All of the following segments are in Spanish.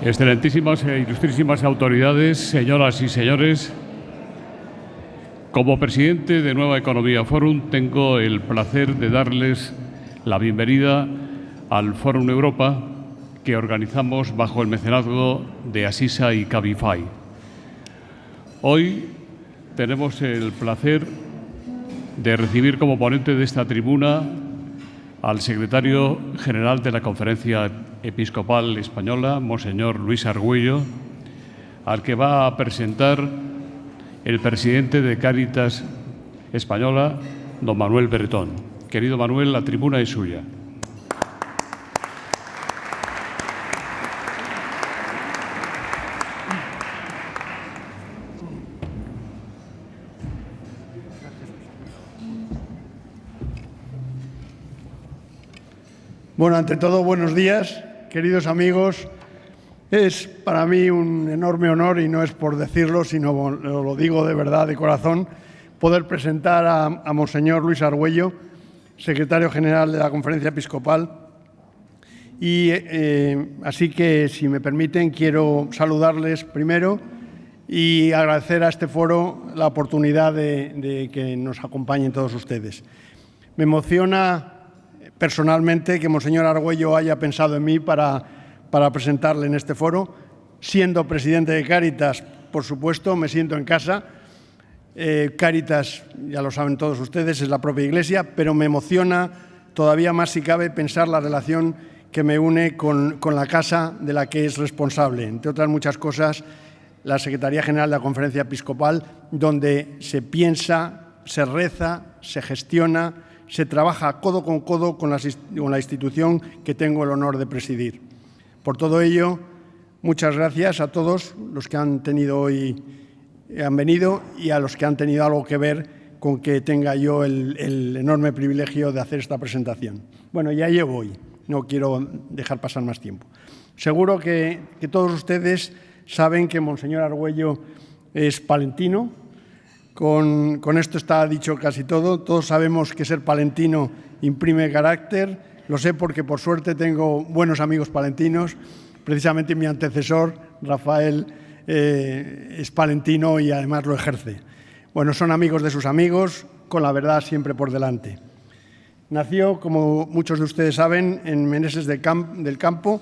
Excelentísimas e ilustrísimas autoridades, señoras y señores, como presidente de Nueva Economía Forum tengo el placer de darles la bienvenida al Forum Europa que organizamos bajo el mecenazgo de Asisa y Cabify. Hoy tenemos el placer de recibir como ponente de esta tribuna al secretario general de la Conferencia Episcopal Española, Monseñor Luis Argüello, al que va a presentar el presidente de Cáritas Española, don Manuel Bretón. Querido Manuel, la tribuna es suya. Bueno, ante todo, buenos días, queridos amigos. Es para mí un enorme honor, y no es por decirlo, sino lo digo de verdad, de corazón, poder presentar a Monseñor Luis Argüello, secretario general de la Conferencia Episcopal. Y así que, si me permiten, quiero saludarles primero y agradecer a este foro la oportunidad de que nos acompañen todos ustedes. Me emociona personalmente que Monseñor Argüello haya pensado en mí para presentarle en este foro. Siendo presidente de Cáritas, por supuesto, me siento en casa. Cáritas, ya lo saben todos ustedes, es la propia Iglesia, pero me emociona todavía más, si cabe, pensar la relación que me une con la casa de la que es responsable. Entre otras muchas cosas, la Secretaría General de la Conferencia Episcopal, donde se piensa, se reza, se gestiona, se trabaja codo con codo con la institución que tengo el honor de presidir. Por todo ello, muchas gracias a todos los que han venido y a los que han tenido algo que ver con que tenga yo el enorme privilegio de hacer esta presentación. Bueno, ya llevo hoy, no quiero dejar pasar más tiempo. Seguro que todos ustedes saben que Monseñor Argüello es palentino. Con esto está dicho casi todo. Todos sabemos que ser palentino imprime carácter. Lo sé porque, por suerte, tengo buenos amigos palentinos. Precisamente mi antecesor, Rafael, es palentino y además lo ejerce. Bueno, son amigos de sus amigos, con la verdad siempre por delante. Nació, como muchos de ustedes saben, en Meneses de Campos,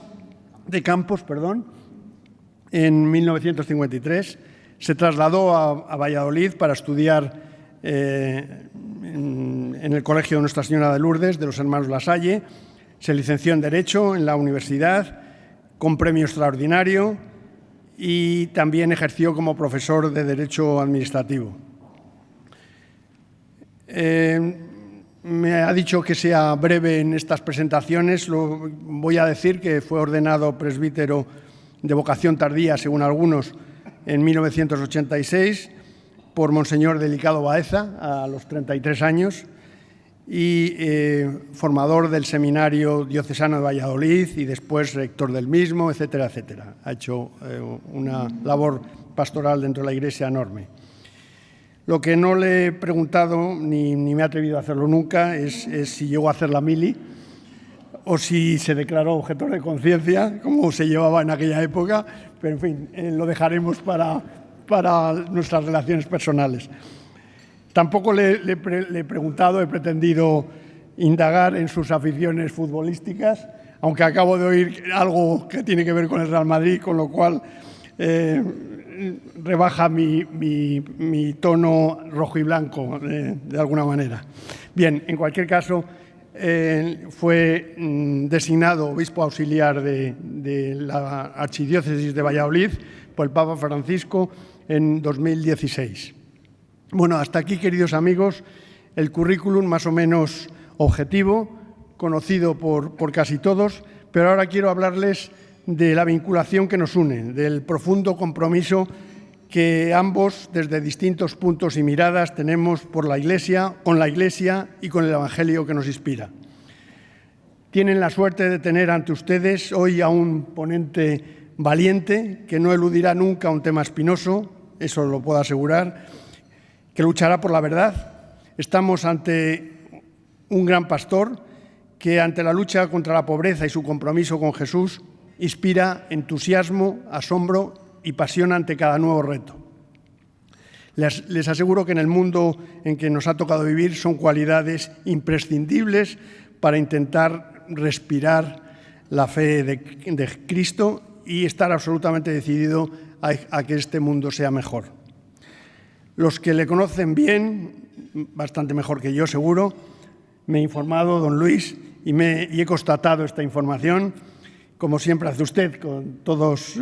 en 1953. Se trasladó a Valladolid para estudiar en el Colegio de Nuestra Señora de Lourdes, de los Hermanos Lasalle. Se licenció en Derecho en la universidad, con premio extraordinario, y también ejerció como profesor de Derecho Administrativo. Me ha dicho que sea breve en estas presentaciones. Voy a decir que fue ordenado presbítero de vocación tardía, según algunos, en 1986, por Monseñor Delicado Baeza, a los 33 años, y formador del Seminario Diocesano de Valladolid y después rector del mismo, etcétera, etcétera. Ha hecho una labor pastoral dentro de la Iglesia enorme. Lo que no le he preguntado, ni me he atrevido a hacerlo nunca, es si llegó a hacer la mili o si se declaró objetor de conciencia, como se llevaba en aquella época, pero en fin, lo dejaremos para nuestras relaciones personales. Tampoco le he preguntado, he pretendido indagar en sus aficiones futbolísticas, aunque acabo de oír algo que tiene que ver con el Real Madrid, con lo cual rebaja mi tono rojo y blanco, de alguna manera. Bien, en cualquier caso, fue designado obispo auxiliar de la Archidiócesis de Valladolid por el Papa Francisco en 2016. Bueno, hasta aquí, queridos amigos, el currículum más o menos objetivo, conocido por casi todos, pero ahora quiero hablarles de la vinculación que nos une, del profundo compromiso que ambos, desde distintos puntos y miradas, tenemos por la Iglesia, con la Iglesia y con el Evangelio que nos inspira. Tienen la suerte de tener ante ustedes hoy a un ponente valiente, que no eludirá nunca un tema espinoso, eso lo puedo asegurar, que luchará por la verdad. Estamos ante un gran pastor que, ante la lucha contra la pobreza y su compromiso con Jesús, inspira entusiasmo, asombro y pasión ante cada nuevo reto. Les aseguro que en el mundo en que nos ha tocado vivir son cualidades imprescindibles para intentar respirar la fe de Cristo y estar absolutamente decidido a que este mundo sea mejor. Los que le conocen bien, bastante mejor que yo seguro, me he informado, don Luis, y he constatado esta información, como siempre hace usted, todos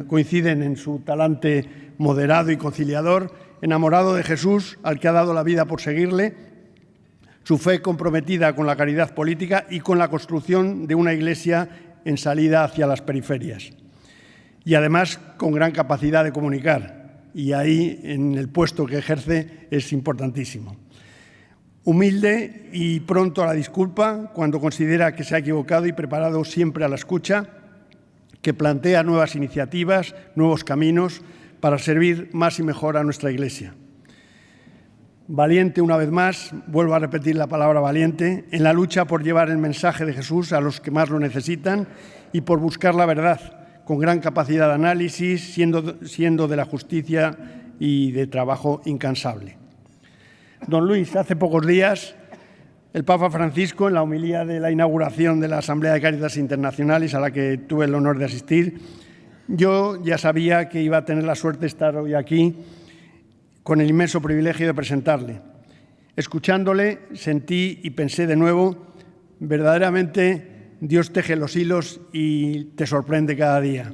coinciden en su talante moderado y conciliador, enamorado de Jesús, al que ha dado la vida por seguirle, su fe comprometida con la caridad política y con la construcción de una iglesia en salida hacia las periferias. Y además con gran capacidad de comunicar, y ahí en el puesto que ejerce es importantísimo. Humilde y pronto a la disculpa cuando considera que se ha equivocado y preparado siempre a la escucha, que plantea nuevas iniciativas, nuevos caminos para servir más y mejor a nuestra Iglesia. Valiente una vez más, vuelvo a repetir la palabra valiente, en la lucha por llevar el mensaje de Jesús a los que más lo necesitan y por buscar la verdad, con gran capacidad de análisis, siendo de la justicia y de trabajo incansable. Don Luis, hace pocos días, el Papa Francisco, en la homilía de la inauguración de la Asamblea de Cáritas Internacionales, a la que tuve el honor de asistir, yo ya sabía que iba a tener la suerte de estar hoy aquí con el inmenso privilegio de presentarle. Escuchándole, sentí y pensé de nuevo, verdaderamente Dios teje los hilos y te sorprende cada día.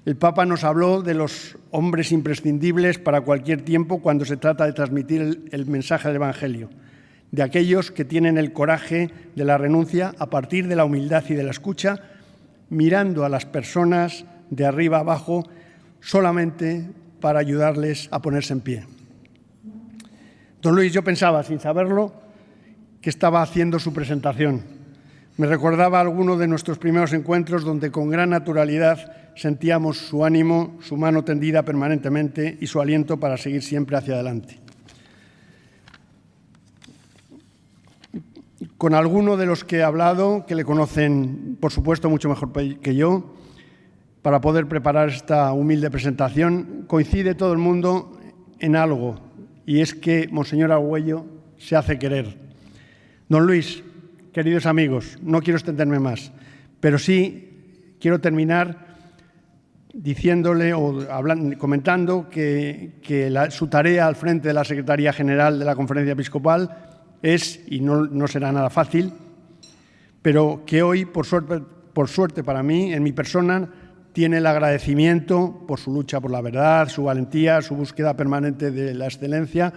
El Papa nos habló de los hombres imprescindibles para cualquier tiempo cuando se trata de transmitir el mensaje del Evangelio, de aquellos que tienen el coraje de la renuncia a partir de la humildad y de la escucha, mirando a las personas de arriba abajo solamente para ayudarles a ponerse en pie. Don Luis, yo pensaba, sin saberlo, que estaba haciendo su presentación. Me recordaba alguno de nuestros primeros encuentros donde con gran naturalidad sentíamos su ánimo, su mano tendida permanentemente y su aliento para seguir siempre hacia adelante. Con alguno de los que he hablado, que le conocen, por supuesto, mucho mejor que yo, para poder preparar esta humilde presentación, coincide todo el mundo en algo, y es que Monseñor Argüello se hace querer. Don Luis, queridos amigos, no quiero extenderme más, pero sí quiero terminar diciéndole o comentando que su tarea al frente de la Secretaría General de la Conferencia Episcopal es, y no será nada fácil, pero que hoy, por suerte para mí, en mi persona, tiene el agradecimiento por su lucha por la verdad, su valentía, su búsqueda permanente de la excelencia.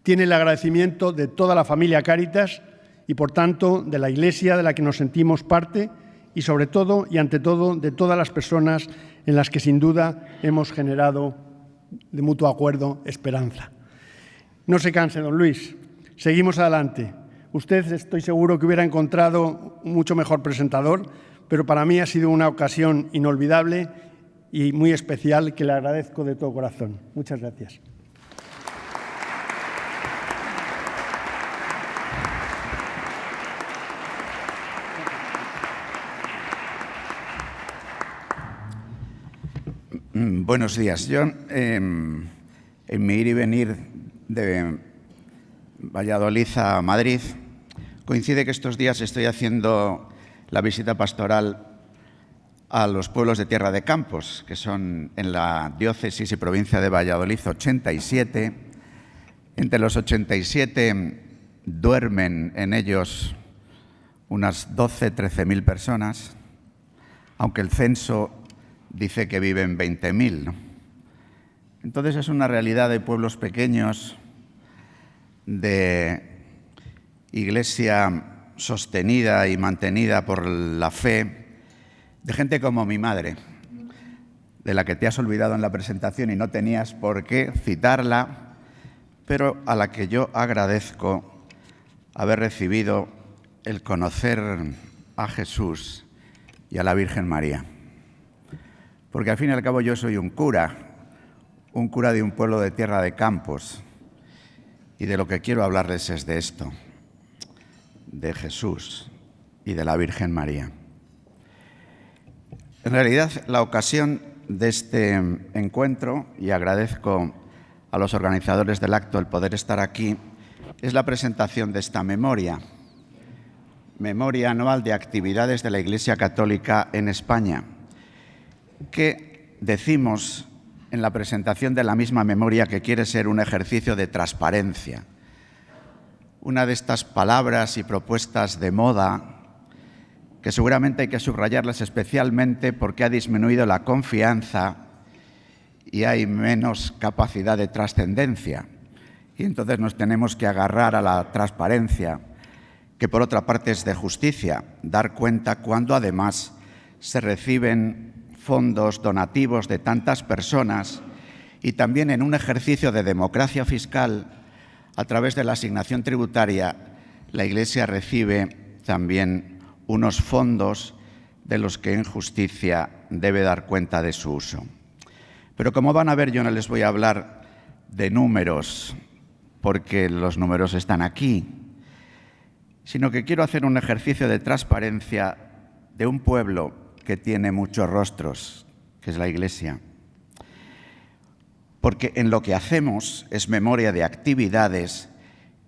Tiene el agradecimiento de toda la familia Cáritas y, por tanto, de la Iglesia de la que nos sentimos parte y, sobre todo y ante todo, de todas las personas en las que, sin duda, hemos generado de mutuo acuerdo esperanza. No se canse, don Luis. Seguimos adelante. Usted, estoy seguro que hubiera encontrado un mucho mejor presentador, pero para mí ha sido una ocasión inolvidable y muy especial que le agradezco de todo corazón. Muchas gracias. Buenos días. Yo, en mi ir y venir de Valladolid a Madrid, coincide que estos días estoy haciendo la visita pastoral a los pueblos de Tierra de Campos, que son en la diócesis y provincia de Valladolid 87. Entre los 87 duermen en ellos unas 13.000 personas, aunque el censo dice que viven 20.000, ¿no? Entonces es una realidad de pueblos pequeños, de iglesia sostenida y mantenida por la fe, de gente como mi madre, de la que te has olvidado en la presentación y no tenías por qué citarla, pero a la que yo agradezco haber recibido el conocer a Jesús y a la Virgen María. Porque al fin y al cabo yo soy un cura de un pueblo de Tierra de Campos, y de lo que quiero hablarles es de esto, de Jesús y de la Virgen María. En realidad, la ocasión de este encuentro, y agradezco a los organizadores del acto el poder estar aquí, es la presentación de esta memoria anual de actividades de la Iglesia Católica en España, que decimos en la presentación de la misma memoria que quiere ser un ejercicio de transparencia. Una de estas palabras y propuestas de moda que seguramente hay que subrayarlas especialmente porque ha disminuido la confianza y hay menos capacidad de trascendencia. Y entonces nos tenemos que agarrar a la transparencia, que por otra parte es de justicia, dar cuenta cuando además se reciben fondos donativos de tantas personas y también en un ejercicio de democracia fiscal, a través de la asignación tributaria, la Iglesia recibe también unos fondos de los que en justicia debe dar cuenta de su uso. Pero como van a ver, yo no les voy a hablar de números, porque los números están aquí, sino que quiero hacer un ejercicio de transparencia de un pueblo que tiene muchos rostros, que es la Iglesia. Porque en lo que hacemos es memoria de actividades,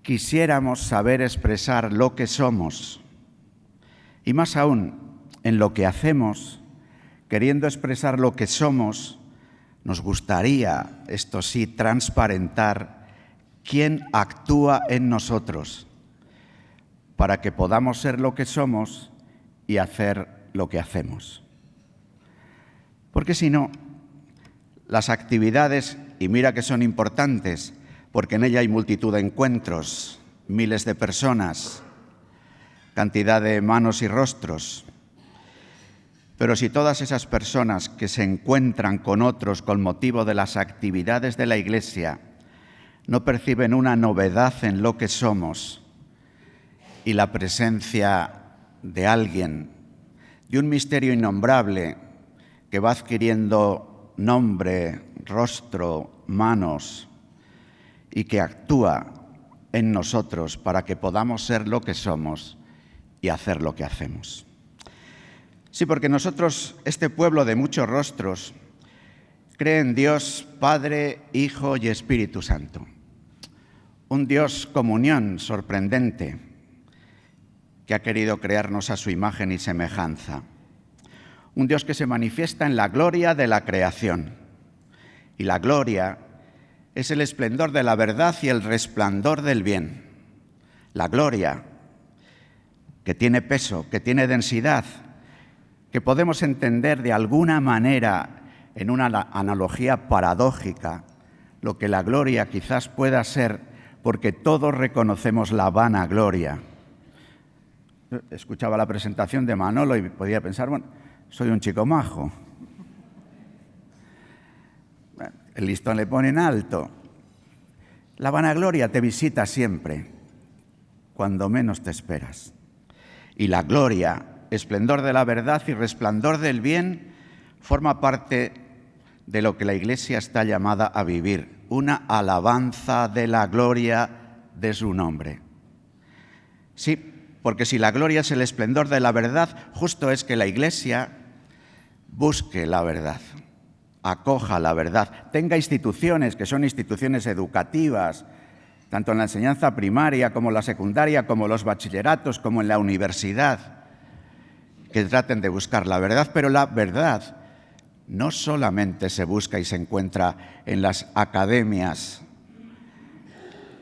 quisiéramos saber expresar lo que somos. Y más aún, en lo que hacemos, queriendo expresar lo que somos, nos gustaría, esto sí, transparentar quién actúa en nosotros, para que podamos ser lo que somos y hacer lo que hacemos. Porque si no, las actividades, y mira que son importantes, porque en ella hay multitud de encuentros, miles de personas, cantidad de manos y rostros. Pero si todas esas personas que se encuentran con otros con motivo de las actividades de la Iglesia no perciben una novedad en lo que somos y la presencia de alguien, de un misterio innombrable que va adquiriendo nombre, rostro, manos y que actúa en nosotros para que podamos ser lo que somos y hacer lo que hacemos. Sí, porque nosotros, este pueblo de muchos rostros, cree en Dios Padre, Hijo y Espíritu Santo. Un Dios comunión sorprendente que ha querido crearnos a su imagen y semejanza. Un Dios que se manifiesta en la gloria de la creación. Y la gloria es el esplendor de la verdad y el resplandor del bien. La gloria que tiene peso, que tiene densidad, que podemos entender de alguna manera en una analogía paradójica, lo que la gloria quizás pueda ser, porque todos reconocemos la vanagloria. Escuchaba la presentación de Manolo y podía pensar, bueno, soy un chico majo. El listón le ponen alto. La vanagloria te visita siempre, cuando menos te esperas. Y la gloria, esplendor de la verdad y resplandor del bien, forma parte de lo que la Iglesia está llamada a vivir, una alabanza de la gloria de su nombre. Sí, porque si la gloria es el esplendor de la verdad, justo es que la Iglesia busque la verdad, acoja la verdad, tenga instituciones que son instituciones educativas, tanto en la enseñanza primaria como en la secundaria, como los bachilleratos, como en la universidad, que traten de buscar la verdad, pero la verdad no solamente se busca y se encuentra en las academias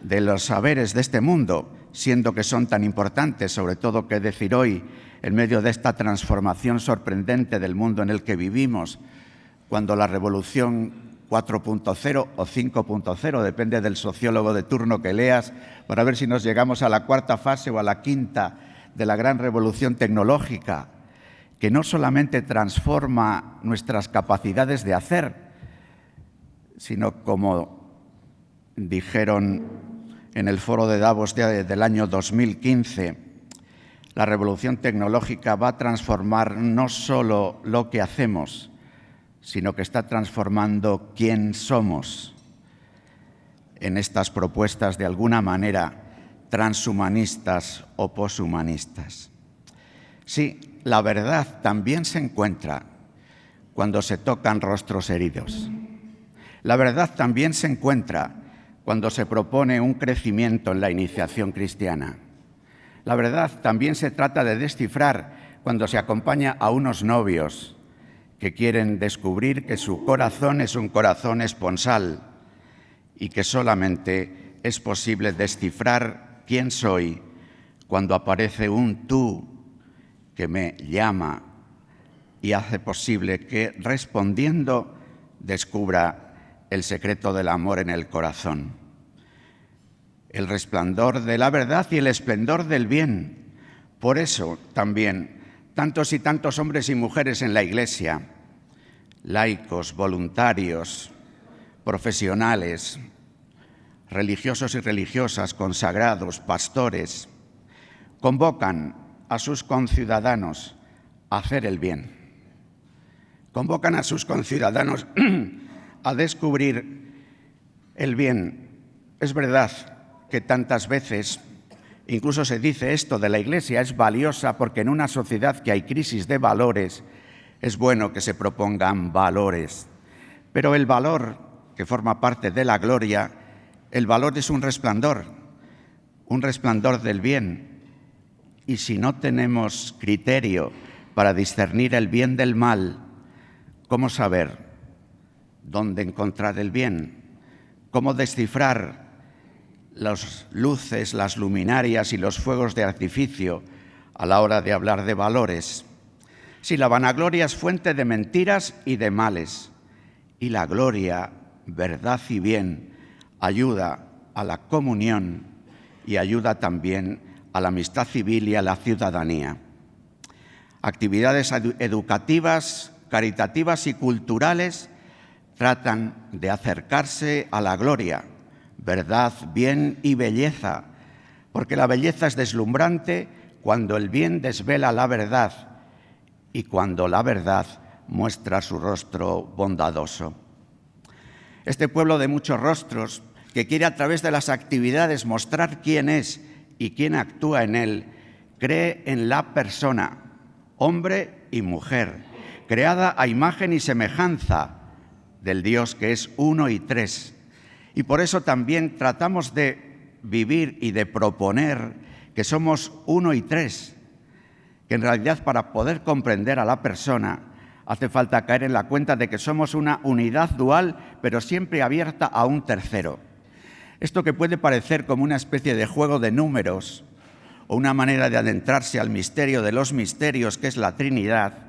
de los saberes de este mundo, siendo que son tan importantes, sobre todo qué decir hoy, en medio de esta transformación sorprendente del mundo en el que vivimos, cuando la revolución 4.0 o 5.0, depende del sociólogo de turno que leas, para ver si nos llegamos a la cuarta fase o a la quinta de la gran revolución tecnológica, que no solamente transforma nuestras capacidades de hacer, sino como dijeron en el foro de Davos del año 2015, la revolución tecnológica va a transformar no solo lo que hacemos, sino que está transformando quién somos en estas propuestas de alguna manera transhumanistas o poshumanistas. Sí, la verdad también se encuentra cuando se tocan rostros heridos. La verdad también se encuentra cuando se propone un crecimiento en la iniciación cristiana. La verdad también se trata de descifrar cuando se acompaña a unos novios que quieren descubrir que su corazón es un corazón esponsal y que solamente es posible descifrar quién soy cuando aparece un tú que me llama y hace posible que, respondiendo, descubra el secreto del amor en el corazón. El resplandor de la verdad y el esplendor del bien. Por eso también tantos y tantos hombres y mujeres en la Iglesia, laicos, voluntarios, profesionales, religiosos y religiosas, consagrados, pastores, convocan a sus conciudadanos a hacer el bien. Convocan a sus conciudadanos a descubrir el bien. Es verdad que tantas veces, incluso se dice esto de la Iglesia, es valiosa porque en una sociedad que hay crisis de valores, es bueno que se propongan valores. Pero el valor, que forma parte de la gloria, el valor es un resplandor del bien. Y si no tenemos criterio para discernir el bien del mal, ¿cómo saber dónde encontrar el bien? ¿Cómo descifrar las luces, las luminarias y los fuegos de artificio a la hora de hablar de valores? Si la vanagloria es fuente de mentiras y de males, y la gloria, verdad y bien, ayuda a la comunión y ayuda también a la amistad civil y a la ciudadanía. Actividades educativas, caritativas y culturales tratan de acercarse a la gloria, verdad, bien y belleza, porque la belleza es deslumbrante cuando el bien desvela la verdad y cuando la verdad muestra su rostro bondadoso. Este pueblo de muchos rostros, que quiere a través de las actividades mostrar quién es y quién actúa en él, cree en la persona, hombre y mujer, creada a imagen y semejanza del Dios que es uno y tres. Y por eso también tratamos de vivir y de proponer que somos uno y tres, que en realidad para poder comprender a la persona hace falta caer en la cuenta de que somos una unidad dual, pero siempre abierta a un tercero. Esto que puede parecer como una especie de juego de números o una manera de adentrarse al misterio de los misterios, que es la Trinidad,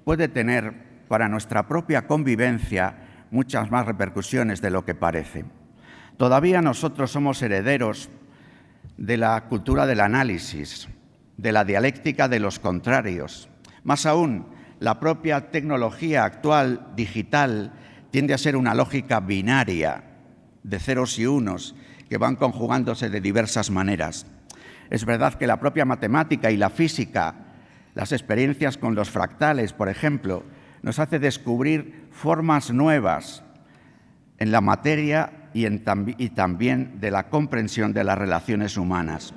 puede tener para nuestra propia convivencia muchas más repercusiones de lo que parece. Todavía nosotros somos herederos de la cultura del análisis, de la dialéctica de los contrarios. Más aún, la propia tecnología actual, digital, tiende a ser una lógica binaria, de ceros y unos, que van conjugándose de diversas maneras. Es verdad que la propia matemática y la física, las experiencias con los fractales, por ejemplo, nos hace descubrir formas nuevas en la materia y también de la comprensión de las relaciones humanas.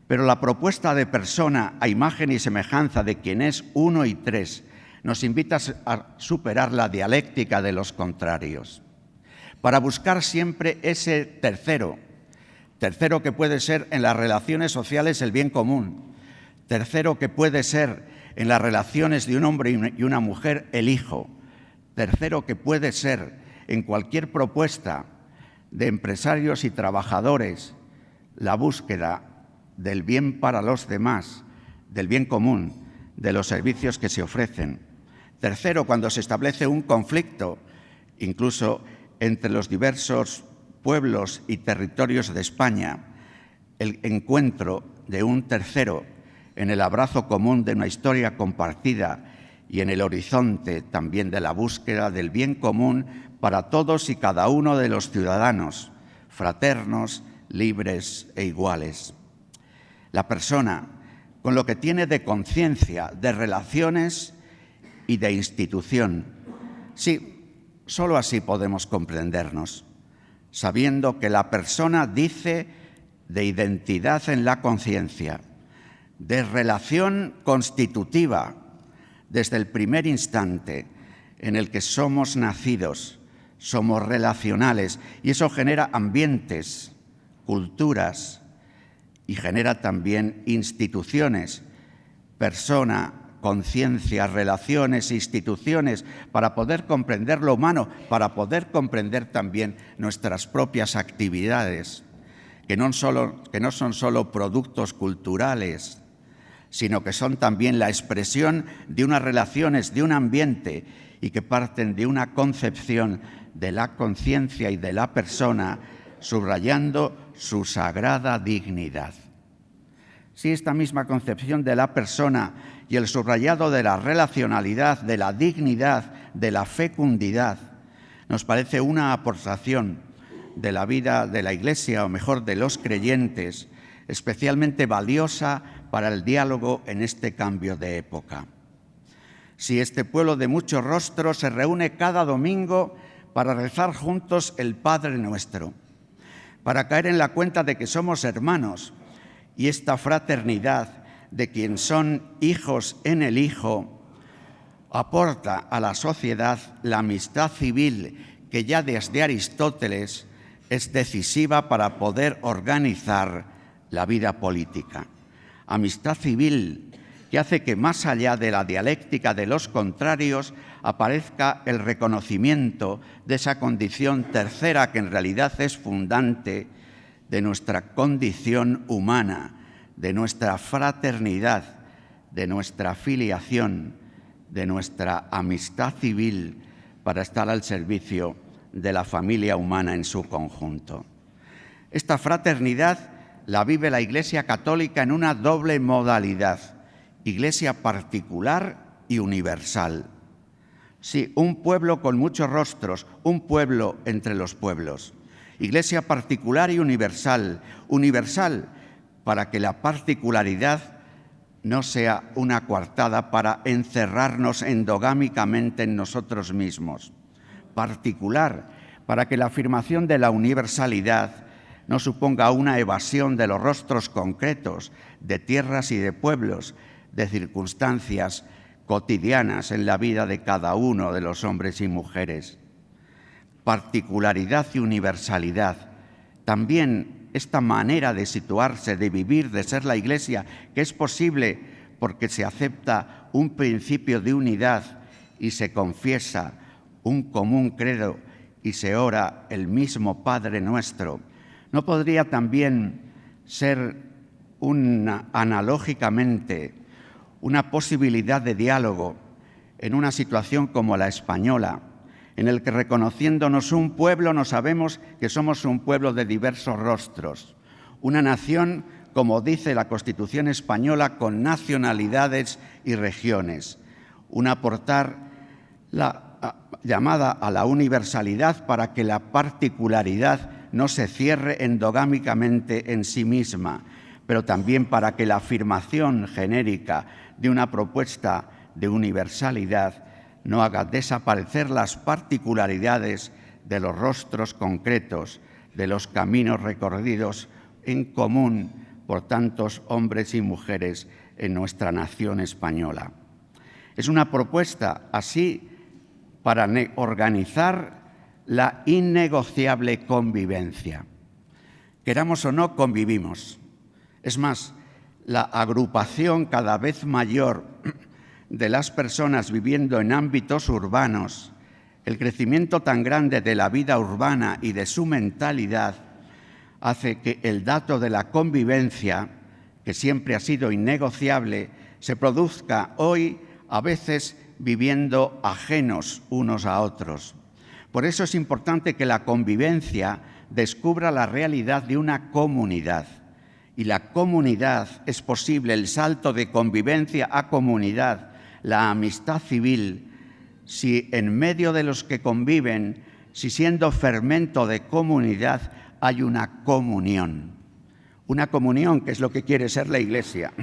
Pero la propuesta de persona a imagen y semejanza de quien es uno y tres nos invita a superar la dialéctica de los contrarios, para buscar siempre ese tercero que puede ser en las relaciones sociales el bien común, tercero que puede ser en las relaciones de un hombre y una mujer el hijo, tercero que puede ser en cualquier propuesta de empresarios y trabajadores la búsqueda del bien para los demás, del bien común, de los servicios que se ofrecen. Tercero, cuando se establece un conflicto, incluso entre los diversos pueblos y territorios de España, el encuentro de un tercero en el abrazo común de una historia compartida y en el horizonte también de la búsqueda del bien común para todos y cada uno de los ciudadanos, fraternos, libres e iguales. La persona, con lo que tiene de conciencia, de relaciones y de institución. Sí, solo así podemos comprendernos, sabiendo que la persona dice de identidad en la conciencia, de relación constitutiva desde el primer instante, en el que somos nacidos, somos relacionales, y eso genera ambientes, culturas, y genera también instituciones, persona, conciencia, relaciones, instituciones, para poder comprender lo humano, para poder comprender también nuestras propias actividades, que no son solo productos culturales, sino que son también la expresión de unas relaciones, de un ambiente, y que parten de una concepción de la conciencia y de la persona, subrayando su sagrada dignidad. Si esta misma concepción de la persona y el subrayado de la relacionalidad, de la dignidad, de la fecundidad, nos parece una aportación de la vida de la Iglesia, o mejor, de los creyentes, especialmente valiosa para el diálogo en este cambio de época. Si este pueblo de muchos rostros se reúne cada domingo para rezar juntos el Padre Nuestro, para caer en la cuenta de que somos hermanos, y esta fraternidad de quien son hijos en el Hijo aporta a la sociedad la amistad civil que ya desde Aristóteles es decisiva para poder organizar la vida política. Amistad civil que hace que más allá de la dialéctica de los contrarios aparezca el reconocimiento de esa condición tercera que en realidad es fundante de nuestra condición humana, de nuestra fraternidad, de nuestra filiación, de nuestra amistad civil para estar al servicio de la familia humana en su conjunto. Esta fraternidad la vive la Iglesia Católica en una doble modalidad, Iglesia particular y universal. Sí, un pueblo con muchos rostros, un pueblo entre los pueblos. Iglesia particular y universal. Universal para que la particularidad no sea una coartada para encerrarnos endogámicamente en nosotros mismos. Particular para que la afirmación de la universalidad no suponga una evasión de los rostros concretos, de tierras y de pueblos, de circunstancias cotidianas en la vida de cada uno de los hombres y mujeres. Particularidad y universalidad. También esta manera de situarse, de vivir, de ser la Iglesia, que es posible porque se acepta un principio de unidad y se confiesa un común credo y se ora el mismo Padre Nuestro, ¿no podría también ser analógicamente una posibilidad de diálogo en una situación como la española, en el que reconociéndonos un pueblo nos sabemos que somos un pueblo de diversos rostros, una nación, como dice la Constitución española, con nacionalidades y regiones, una portar llamada a la universalidad para que la particularidad no se cierre endogámicamente en sí misma, pero también para que la afirmación genérica de una propuesta de universalidad no haga desaparecer las particularidades de los rostros concretos, de los caminos recorridos en común por tantos hombres y mujeres en nuestra nación española. Es una propuesta así para organizar la innegociable convivencia. Queramos o no, convivimos. Es más, la agrupación cada vez mayor de las personas viviendo en ámbitos urbanos, el crecimiento tan grande de la vida urbana y de su mentalidad, hace que el dato de la convivencia, que siempre ha sido innegociable, se produzca hoy a veces viviendo ajenos unos a otros. Por eso es importante que la convivencia descubra la realidad de una comunidad. Y la comunidad es posible, el salto de convivencia a comunidad, la amistad civil, si en medio de los que conviven, si siendo fermento de comunidad, hay una comunión que es lo que quiere ser la Iglesia,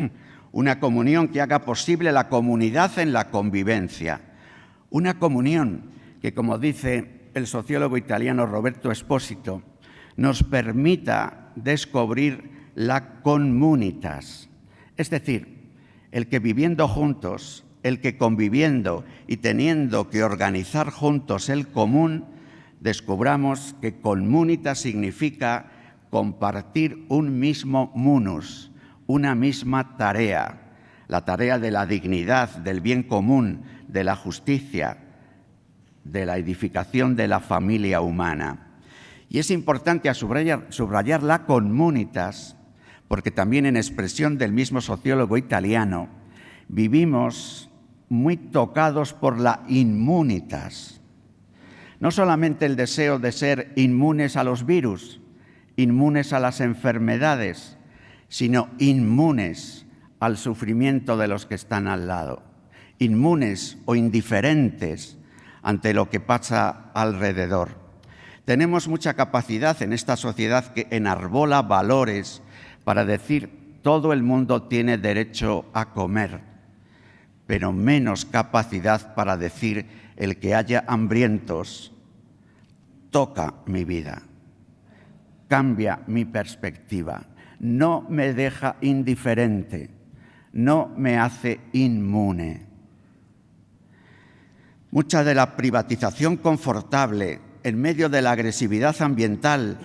una comunión que haga posible la comunidad en la convivencia, una comunión que, como dice el sociólogo italiano Roberto Espósito, nos permita descubrir la communitas, es decir, el que viviendo juntos el que conviviendo y teniendo que organizar juntos el común, descubramos que communitas significa compartir un mismo munus, una misma tarea, la tarea de la dignidad, del bien común, de la justicia, de la edificación de la familia humana. Y es importante subrayar la communitas, porque también en expresión del mismo sociólogo italiano, vivimos muy tocados por la inmunitas. No solamente el deseo de ser inmunes a los virus, inmunes a las enfermedades, sino inmunes al sufrimiento de los que están al lado, inmunes o indiferentes ante lo que pasa alrededor. Tenemos mucha capacidad en esta sociedad que enarbola valores para decir todo el mundo tiene derecho a comer, pero menos capacidad para decir el que haya hambrientos toca mi vida, cambia mi perspectiva, no me deja indiferente, no me hace inmune. Mucha de la privatización confortable en medio de la agresividad ambiental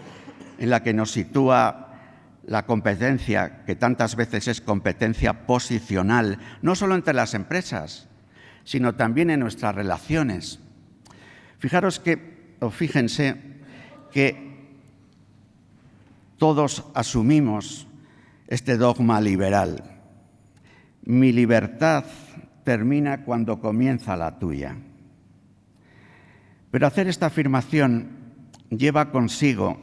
en la que nos sitúa la competencia, que tantas veces es competencia posicional, no solo entre las empresas, sino también en nuestras relaciones. Fíjense que todos asumimos este dogma liberal. Mi libertad termina cuando comienza la tuya. Pero hacer esta afirmación lleva consigo,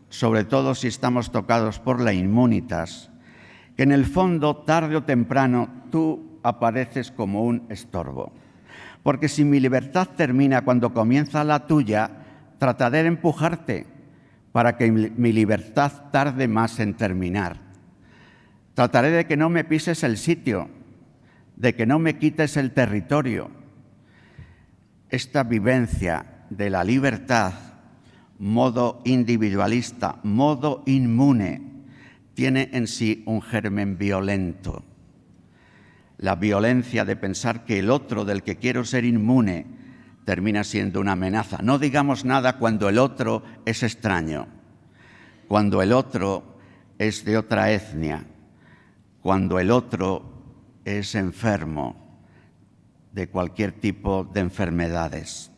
sobre todo si estamos tocados por la inmunitas, que en el fondo, tarde o temprano, tú apareces como un estorbo. Porque si mi libertad termina cuando comienza la tuya, trataré de empujarte para que mi libertad tarde más en terminar. Trataré de que no me pises el sitio, de que no me quites el territorio. Esta vivencia de la libertad, modo individualista, modo inmune, tiene en sí un germen violento. La violencia de pensar que el otro del que quiero ser inmune termina siendo una amenaza. No digamos nada cuando el otro es extraño, cuando el otro es de otra etnia, cuando el otro es enfermo de cualquier tipo de enfermedades.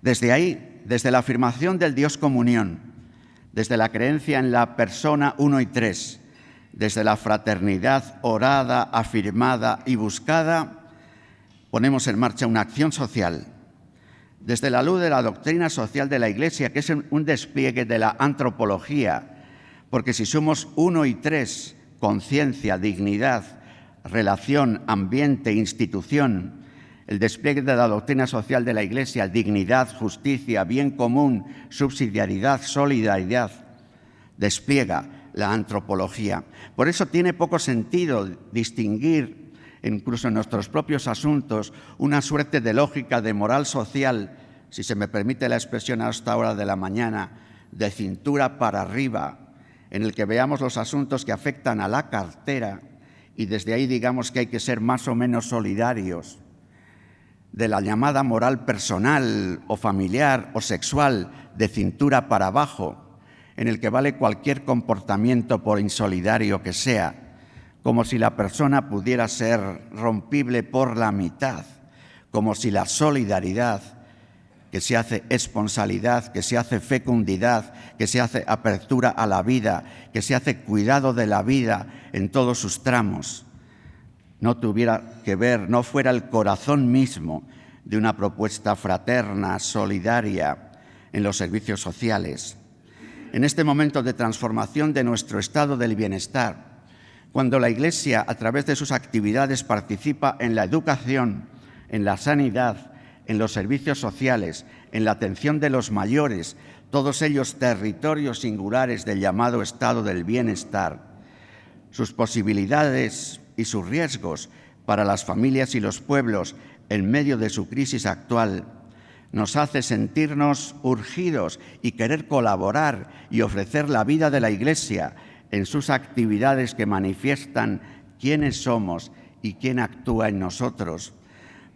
Desde ahí, desde la afirmación del Dios comunión, desde la creencia en la persona uno y tres, desde la fraternidad orada, afirmada y buscada, ponemos en marcha una acción social. Desde la luz de la doctrina social de la Iglesia, que es un despliegue de la antropología, porque si somos uno y tres, conciencia, dignidad, relación, ambiente, institución, el despliegue de la doctrina social de la Iglesia, dignidad, justicia, bien común, subsidiariedad, solidaridad, despliega la antropología. Por eso tiene poco sentido distinguir, incluso en nuestros propios asuntos, una suerte de lógica de moral social, si se me permite la expresión a esta hora de la mañana, de cintura para arriba, en el que veamos los asuntos que afectan a la cartera y desde ahí digamos que hay que ser más o menos solidarios, de la llamada moral personal o familiar o sexual de cintura para abajo, en el que vale cualquier comportamiento por insolidario que sea, como si la persona pudiera ser rompible por la mitad, como si la solidaridad, que se hace esponsalidad, que se hace fecundidad, que se hace apertura a la vida, que se hace cuidado de la vida en todos sus tramos, no tuviera que ver, no fuera el corazón mismo de una propuesta fraterna, solidaria en los servicios sociales. En este momento de transformación de nuestro estado del bienestar, cuando la Iglesia, a través de sus actividades, participa en la educación, en la sanidad, en los servicios sociales, en la atención de los mayores, todos ellos territorios singulares del llamado estado del bienestar, sus posibilidades y sus riesgos para las familias y los pueblos en medio de su crisis actual, nos hace sentirnos urgidos y querer colaborar y ofrecer la vida de la Iglesia en sus actividades que manifiestan quiénes somos y quién actúa en nosotros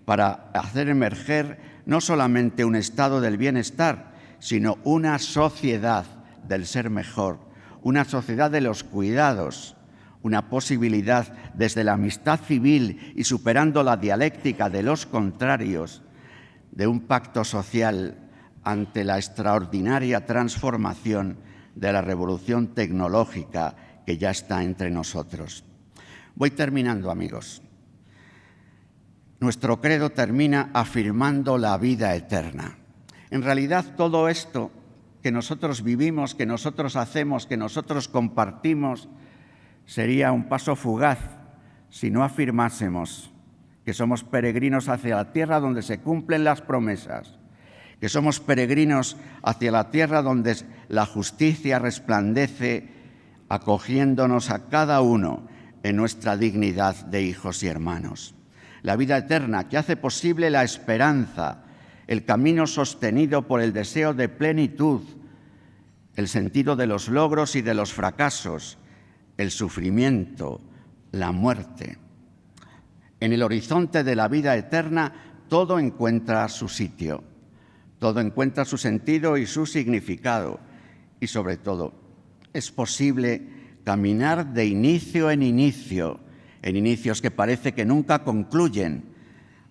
para hacer emerger no solamente un estado del bienestar, sino una sociedad del ser mejor, una sociedad de los cuidados, una posibilidad desde la amistad civil y superando la dialéctica de los contrarios, de un pacto social ante la extraordinaria transformación de la revolución tecnológica que ya está entre nosotros. Voy terminando, amigos. Nuestro credo termina afirmando la vida eterna. En realidad, todo esto que nosotros vivimos, que nosotros hacemos, que nosotros compartimos, sería un paso fugaz si no afirmásemos que somos peregrinos hacia la tierra donde se cumplen las promesas, que somos peregrinos hacia la tierra donde la justicia resplandece, acogiéndonos a cada uno en nuestra dignidad de hijos y hermanos. La vida eterna que hace posible la esperanza, el camino sostenido por el deseo de plenitud, el sentido de los logros y de los fracasos, el sufrimiento, la muerte. En el horizonte de la vida eterna todo encuentra su sitio, todo encuentra su sentido y su significado, y sobre todo es posible caminar de inicio en inicios que parece que nunca concluyen,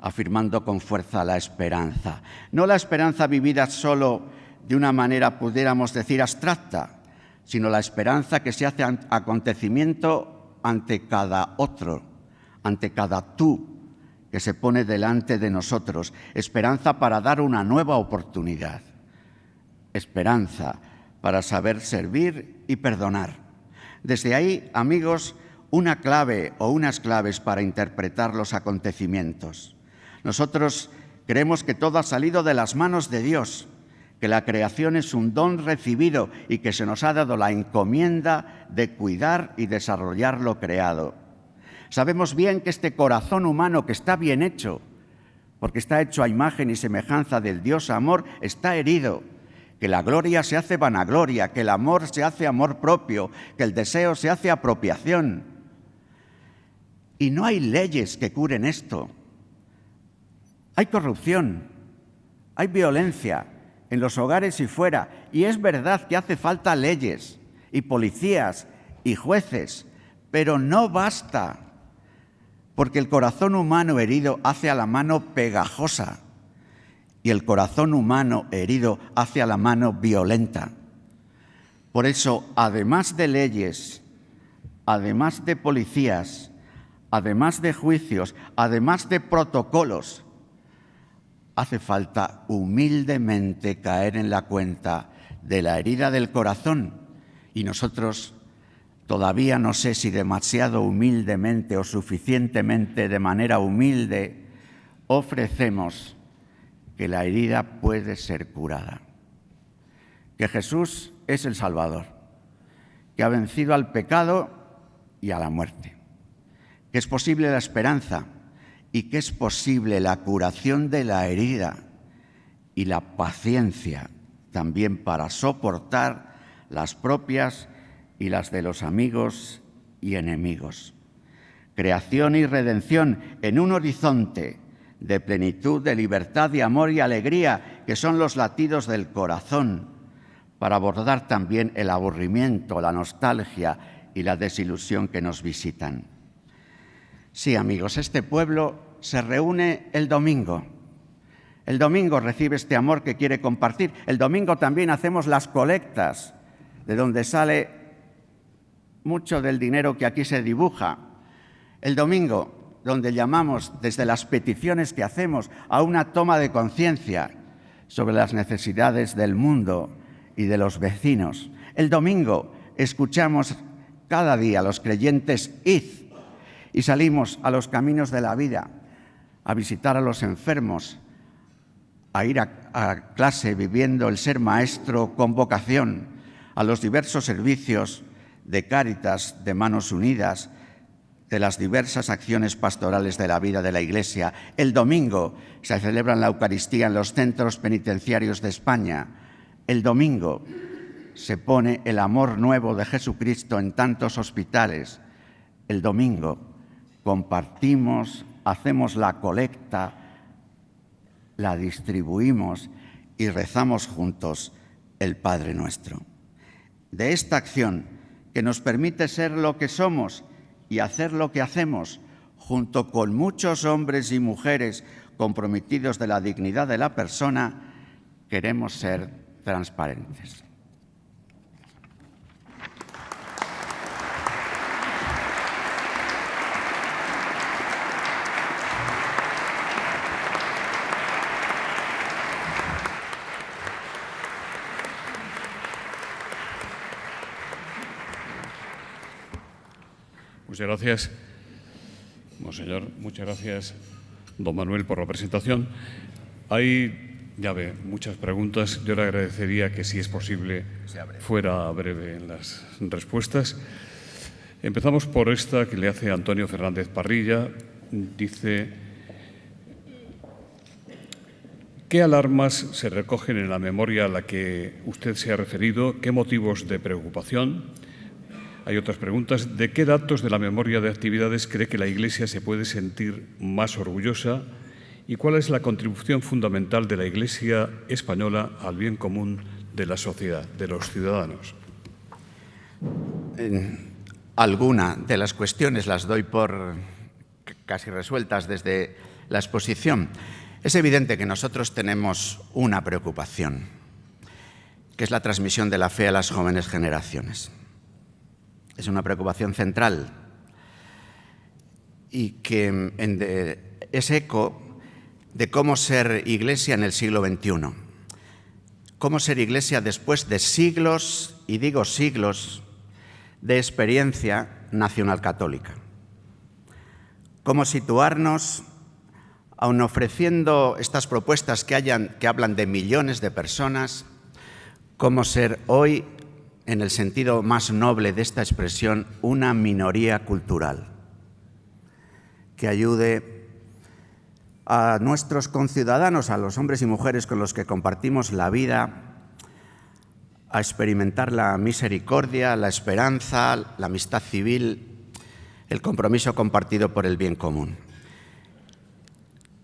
afirmando con fuerza la esperanza. No la esperanza vivida solo de una manera, pudiéramos decir, abstracta, sino la esperanza que se hace acontecimiento ante cada otro, ante cada tú que se pone delante de nosotros. Esperanza para dar una nueva oportunidad. Esperanza para saber servir y perdonar. Desde ahí, amigos, una clave o unas claves para interpretar los acontecimientos. Nosotros creemos que todo ha salido de las manos de Dios, que la creación es un don recibido y que se nos ha dado la encomienda de cuidar y desarrollar lo creado. Sabemos bien que este corazón humano que está bien hecho, porque está hecho a imagen y semejanza del Dios amor, está herido, que la gloria se hace vanagloria, que el amor se hace amor propio, que el deseo se hace apropiación. Y no hay leyes que curen esto. Hay corrupción, hay violencia en los hogares y fuera, y es verdad que hace falta leyes y policías y jueces, pero no basta, porque el corazón humano herido hace a la mano pegajosa y el corazón humano herido hace a la mano violenta. Por eso, además de leyes, además de policías, además de juicios, además de protocolos, hace falta humildemente caer en la cuenta de la herida del corazón, y nosotros todavía no sé si demasiado humildemente o suficientemente de manera humilde ofrecemos que la herida puede ser curada, que Jesús es el Salvador, que ha vencido al pecado y a la muerte, que es posible la esperanza y que es posible la curación de la herida y la paciencia también para soportar las propias y las de los amigos y enemigos. Creación y redención en un horizonte de plenitud, de libertad, de amor y alegría, que son los latidos del corazón, para abordar también el aburrimiento, la nostalgia y la desilusión que nos visitan. Sí, amigos, este pueblo se reúne el domingo. El domingo recibe este amor que quiere compartir. El domingo también hacemos las colectas, de donde sale mucho del dinero que aquí se dibuja. El domingo, donde llamamos desde las peticiones que hacemos a una toma de conciencia sobre las necesidades del mundo y de los vecinos. El domingo escuchamos cada día a los creyentes id y salimos a los caminos de la vida, a visitar a los enfermos, a ir a clase viviendo el ser maestro con vocación, a los diversos servicios de Cáritas, de Manos Unidas, de las diversas acciones pastorales de la vida de la Iglesia. El domingo se celebra la Eucaristía en los centros penitenciarios de España. El domingo se pone el amor nuevo de Jesucristo en tantos hospitales. El domingo compartimos, hacemos la colecta, la distribuimos y rezamos juntos el Padre Nuestro. De esta acción que nos permite ser lo que somos y hacer lo que hacemos, junto con muchos hombres y mujeres comprometidos de la dignidad de la persona, queremos ser transparentes. Muchas gracias, monseñor. Muchas gracias, don Manuel, por la presentación. Hay, ya ve, muchas preguntas. Yo le agradecería que, si es posible, fuera breve en las respuestas. Empezamos por esta que le hace Antonio Fernández Parrilla. Dice: ¿qué alarmas se recogen en la memoria a la que usted se ha referido? ¿Qué motivos de preocupación? Hay otras preguntas. ¿De qué datos de la memoria de actividades cree que la Iglesia se puede sentir más orgullosa? ¿Y cuál es la contribución fundamental de la Iglesia española al bien común de la sociedad, de los ciudadanos? Alguna de las cuestiones las doy por casi resueltas desde la exposición. Es evidente que nosotros tenemos una preocupación, que es la transmisión de la fe a las jóvenes generaciones. Es una preocupación central y que es eco de cómo ser Iglesia en el siglo XXI. Cómo ser Iglesia después de siglos, y digo siglos, de experiencia nacional católica. Cómo situarnos, aun ofreciendo estas propuestas que hablan de millones de personas, cómo ser hoy, en el sentido más noble de esta expresión, una minoría cultural que ayude a nuestros conciudadanos, a los hombres y mujeres con los que compartimos la vida, a experimentar la misericordia, la esperanza, la amistad civil, el compromiso compartido por el bien común.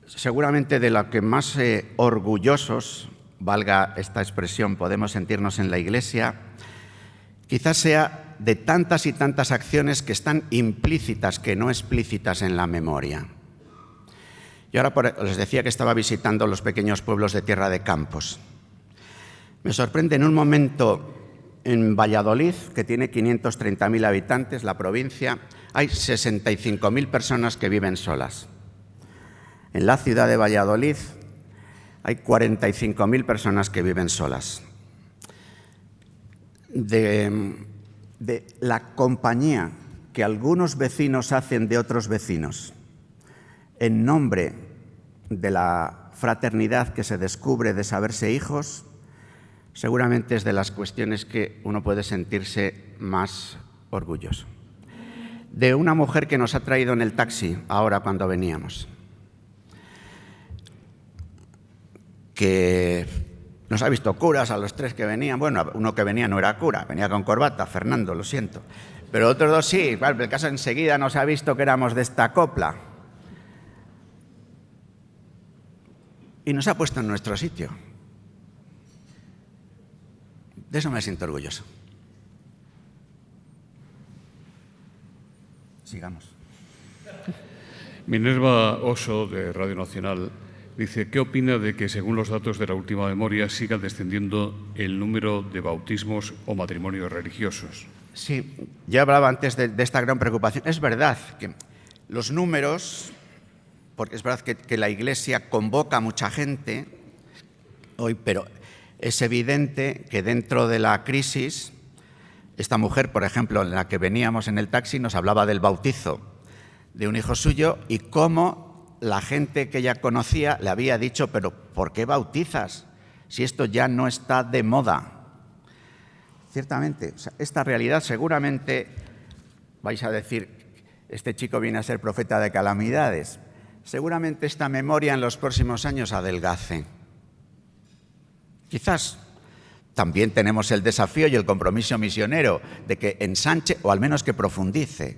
Seguramente de lo que más orgullosos, valga esta expresión, podemos sentirnos en la Iglesia, quizás sea de tantas y tantas acciones que están implícitas, que no explícitas en la memoria. Yo ahora les decía que estaba visitando los pequeños pueblos de Tierra de Campos. Me sorprende en un momento en Valladolid, que tiene 530.000 habitantes, la provincia, hay 65.000 personas que viven solas. En la ciudad de Valladolid hay 45.000 personas que viven solas. De la compañía que algunos vecinos hacen de otros vecinos en nombre de la fraternidad que se descubre de saberse hijos, seguramente es de las cuestiones que uno puede sentirse más orgulloso. De una mujer que nos ha traído en el taxi ahora cuando veníamos, que nos ha visto curas a los tres que venían. Bueno, uno que venía no era cura, venía con corbata, Fernando, lo siento. Pero otros dos sí, claro, el caso enseguida nos ha visto que éramos de esta copla. Y nos ha puesto en nuestro sitio. De eso me siento orgulloso. Sigamos. Minerva Oso, de Radio Nacional, dice: ¿qué opina de que, según los datos de la última memoria, siga descendiendo el número de bautismos o matrimonios religiosos? Sí, ya hablaba antes de esta gran preocupación. Es verdad que los números, porque es verdad que la Iglesia convoca a mucha gente hoy, pero es evidente que dentro de la crisis, esta mujer, por ejemplo, en la que veníamos en el taxi, nos hablaba del bautizo de un hijo suyo y cómo la gente que ella conocía le había dicho: pero ¿por qué bautizas si esto ya no está de moda? Ciertamente, o sea, esta realidad seguramente vais a decir: este chico viene a ser profeta de calamidades. Seguramente esta memoria en los próximos años adelgace. Quizás también tenemos el desafío y el compromiso misionero de que ensanche o al menos que profundice.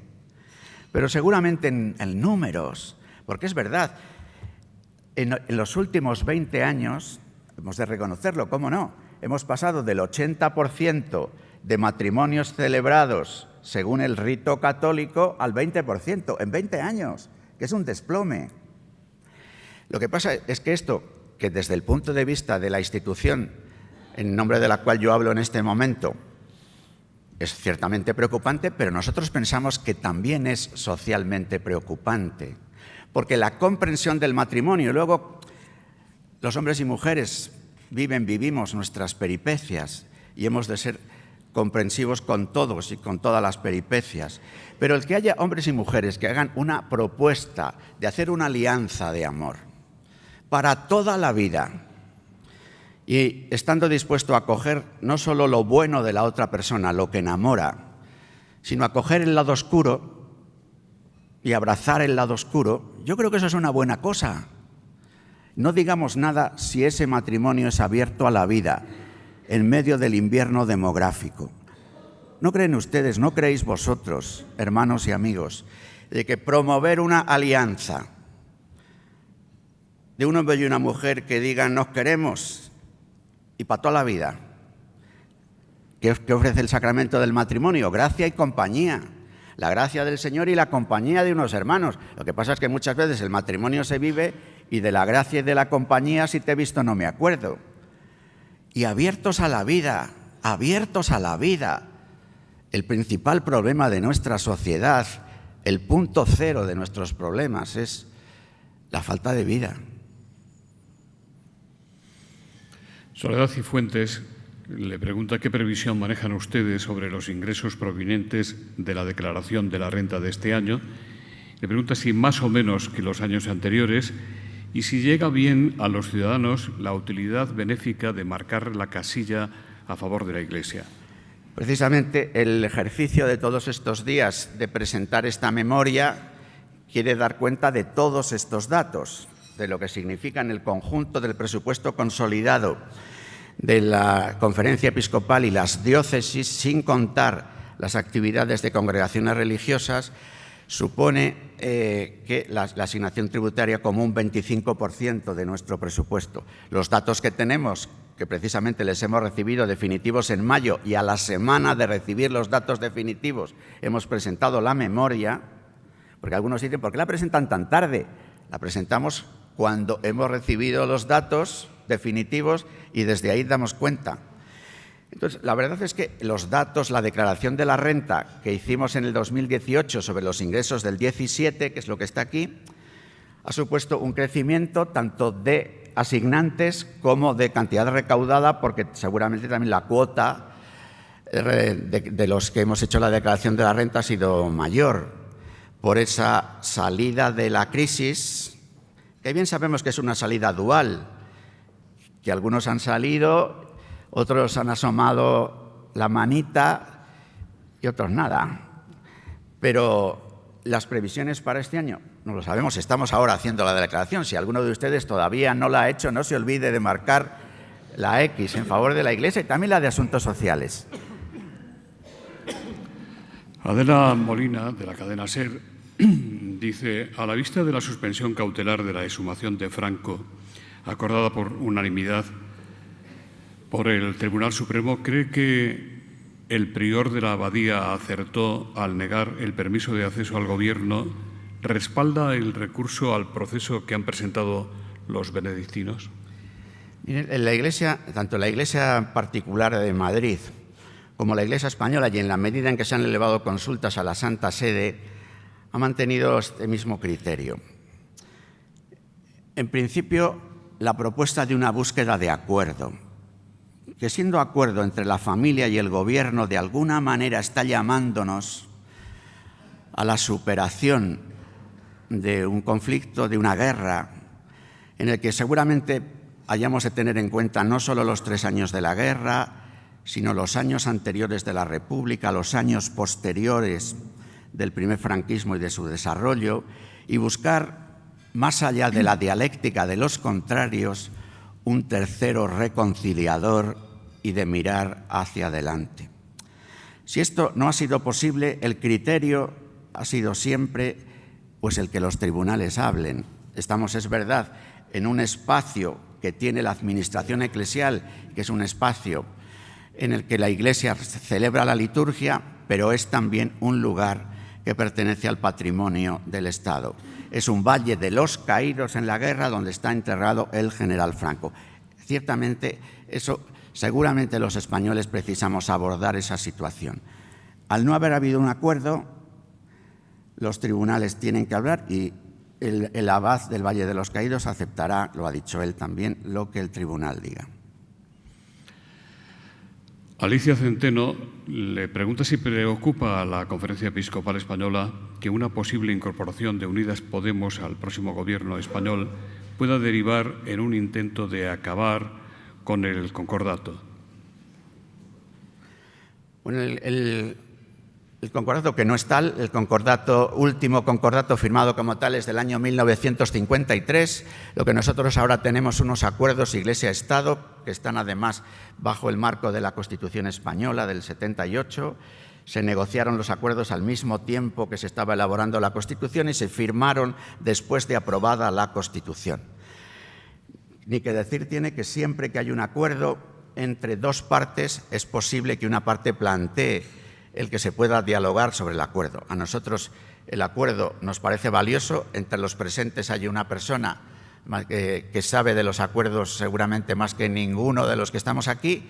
pero seguramente en números, porque es verdad, en los últimos 20 años, hemos de reconocerlo, ¿cómo no? Hemos pasado del 80% de matrimonios celebrados según el rito católico al 20%, en 20 años, que es un desplome. Lo que pasa es que esto, que desde el punto de vista de la institución en nombre de la cual yo hablo en este momento, es ciertamente preocupante, pero nosotros pensamos que también es socialmente preocupante, porque la comprensión del matrimonio, luego los hombres y mujeres vivimos nuestras peripecias y hemos de ser comprensivos con todos y con todas las peripecias, pero el que haya hombres y mujeres que hagan una propuesta de hacer una alianza de amor para toda la vida y estando dispuesto a coger no solo lo bueno de la otra persona, lo que enamora, sino a coger el lado oscuro y abrazar el lado oscuro, yo creo que eso es una buena cosa. No digamos nada si ese matrimonio es abierto a la vida en medio del invierno demográfico. ¿No creen ustedes, no creéis vosotros, hermanos y amigos, de que promover una alianza de un hombre y una mujer que digan nos queremos y para toda la vida, que ofrece el sacramento del matrimonio? Gracia y compañía. La gracia del Señor y la compañía de unos hermanos. Lo que pasa es que muchas veces el matrimonio se vive y de la gracia y de la compañía, si te he visto no me acuerdo. Y abiertos a la vida, abiertos a la vida. El principal problema de nuestra sociedad, el punto cero de nuestros problemas es la falta de vida. Soledad Cifuentes le pregunta qué previsión manejan ustedes sobre los ingresos provenientes de la declaración de la renta de este año. Le pregunta si más o menos que los años anteriores y si llega bien a los ciudadanos la utilidad benéfica de marcar la casilla a favor de la Iglesia. Precisamente el ejercicio de todos estos días de presentar esta memoria quiere dar cuenta de todos estos datos, de lo que significa en el conjunto del presupuesto consolidado de la Conferencia Episcopal y las diócesis, sin contar las actividades de congregaciones religiosas, supone que la asignación tributaria como un 25% de nuestro presupuesto. Los datos que tenemos, que precisamente les hemos recibido definitivos en mayo y a la semana de recibir los datos definitivos hemos presentado la memoria, porque algunos dicen, ¿por qué la presentan tan tarde? La presentamos cuando hemos recibido los datos definitivos y desde ahí damos cuenta. Entonces, la verdad es que los datos, la declaración de la renta que hicimos en el 2018 sobre los ingresos del 17, que es lo que está aquí, ha supuesto un crecimiento tanto de asignantes como de cantidad recaudada, porque seguramente también la cuota de los que hemos hecho la declaración de la renta ha sido mayor por esa salida de la crisis, que bien sabemos que es una salida dual, que algunos han salido, otros han asomado la manita y otros nada. Pero las previsiones para este año no lo sabemos, estamos ahora haciendo la declaración. Si alguno de ustedes todavía no la ha hecho, no se olvide de marcar la X en favor de la Iglesia y también la de Asuntos Sociales. Adela Molina, de la cadena SER, dice, a la vista de la suspensión cautelar de la exhumación de Franco, acordada por unanimidad por el Tribunal Supremo, ¿cree que el prior de la abadía acertó al negar el permiso de acceso al Gobierno? ¿Respalda el recurso al proceso que han presentado los benedictinos? En la Iglesia, tanto la Iglesia particular de Madrid como la Iglesia española, y en la medida en que se han elevado consultas a la Santa Sede, ha mantenido este mismo criterio. En principio, la propuesta de una búsqueda de acuerdo, que siendo acuerdo entre la familia y el Gobierno, de alguna manera está llamándonos a la superación de un conflicto, de una guerra, en el que seguramente hayamos de tener en cuenta no solo los 3 años de la guerra, sino los años anteriores de la República, los años posteriores del primer franquismo y de su desarrollo, y buscar, más allá de la dialéctica de los contrarios, un tercero reconciliador y de mirar hacia adelante. Si esto no ha sido posible, el criterio ha sido siempre pues el que los tribunales hablen. Estamos, es verdad, en un espacio que tiene la administración eclesial, que es un espacio en el que la Iglesia celebra la liturgia, pero es también un lugar que pertenece al patrimonio del Estado. Es un valle de los caídos en la guerra donde está enterrado el general Franco. Ciertamente, seguramente los españoles precisamos abordar esa situación. Al no haber habido un acuerdo, los tribunales tienen que hablar y el abad del Valle de los Caídos aceptará, lo ha dicho él también, lo que el tribunal diga. Alicia Centeno le pregunta si preocupa a la Conferencia Episcopal Española que una posible incorporación de Unidas Podemos al próximo gobierno español pueda derivar en un intento de acabar con el concordato. Bueno, el concordato que no es tal, el último concordato firmado como tal es del año 1953. Lo que nosotros ahora tenemos unos acuerdos Iglesia-Estado que están además bajo el marco de la Constitución española del 78. Se negociaron los acuerdos al mismo tiempo que se estaba elaborando la Constitución y se firmaron después de aprobada la Constitución. Ni que decir tiene que siempre que hay un acuerdo entre dos partes es posible que una parte plantee el que se pueda dialogar sobre el acuerdo. A nosotros el acuerdo nos parece valioso. Entre los presentes hay una persona que sabe de los acuerdos seguramente más que ninguno de los que estamos aquí.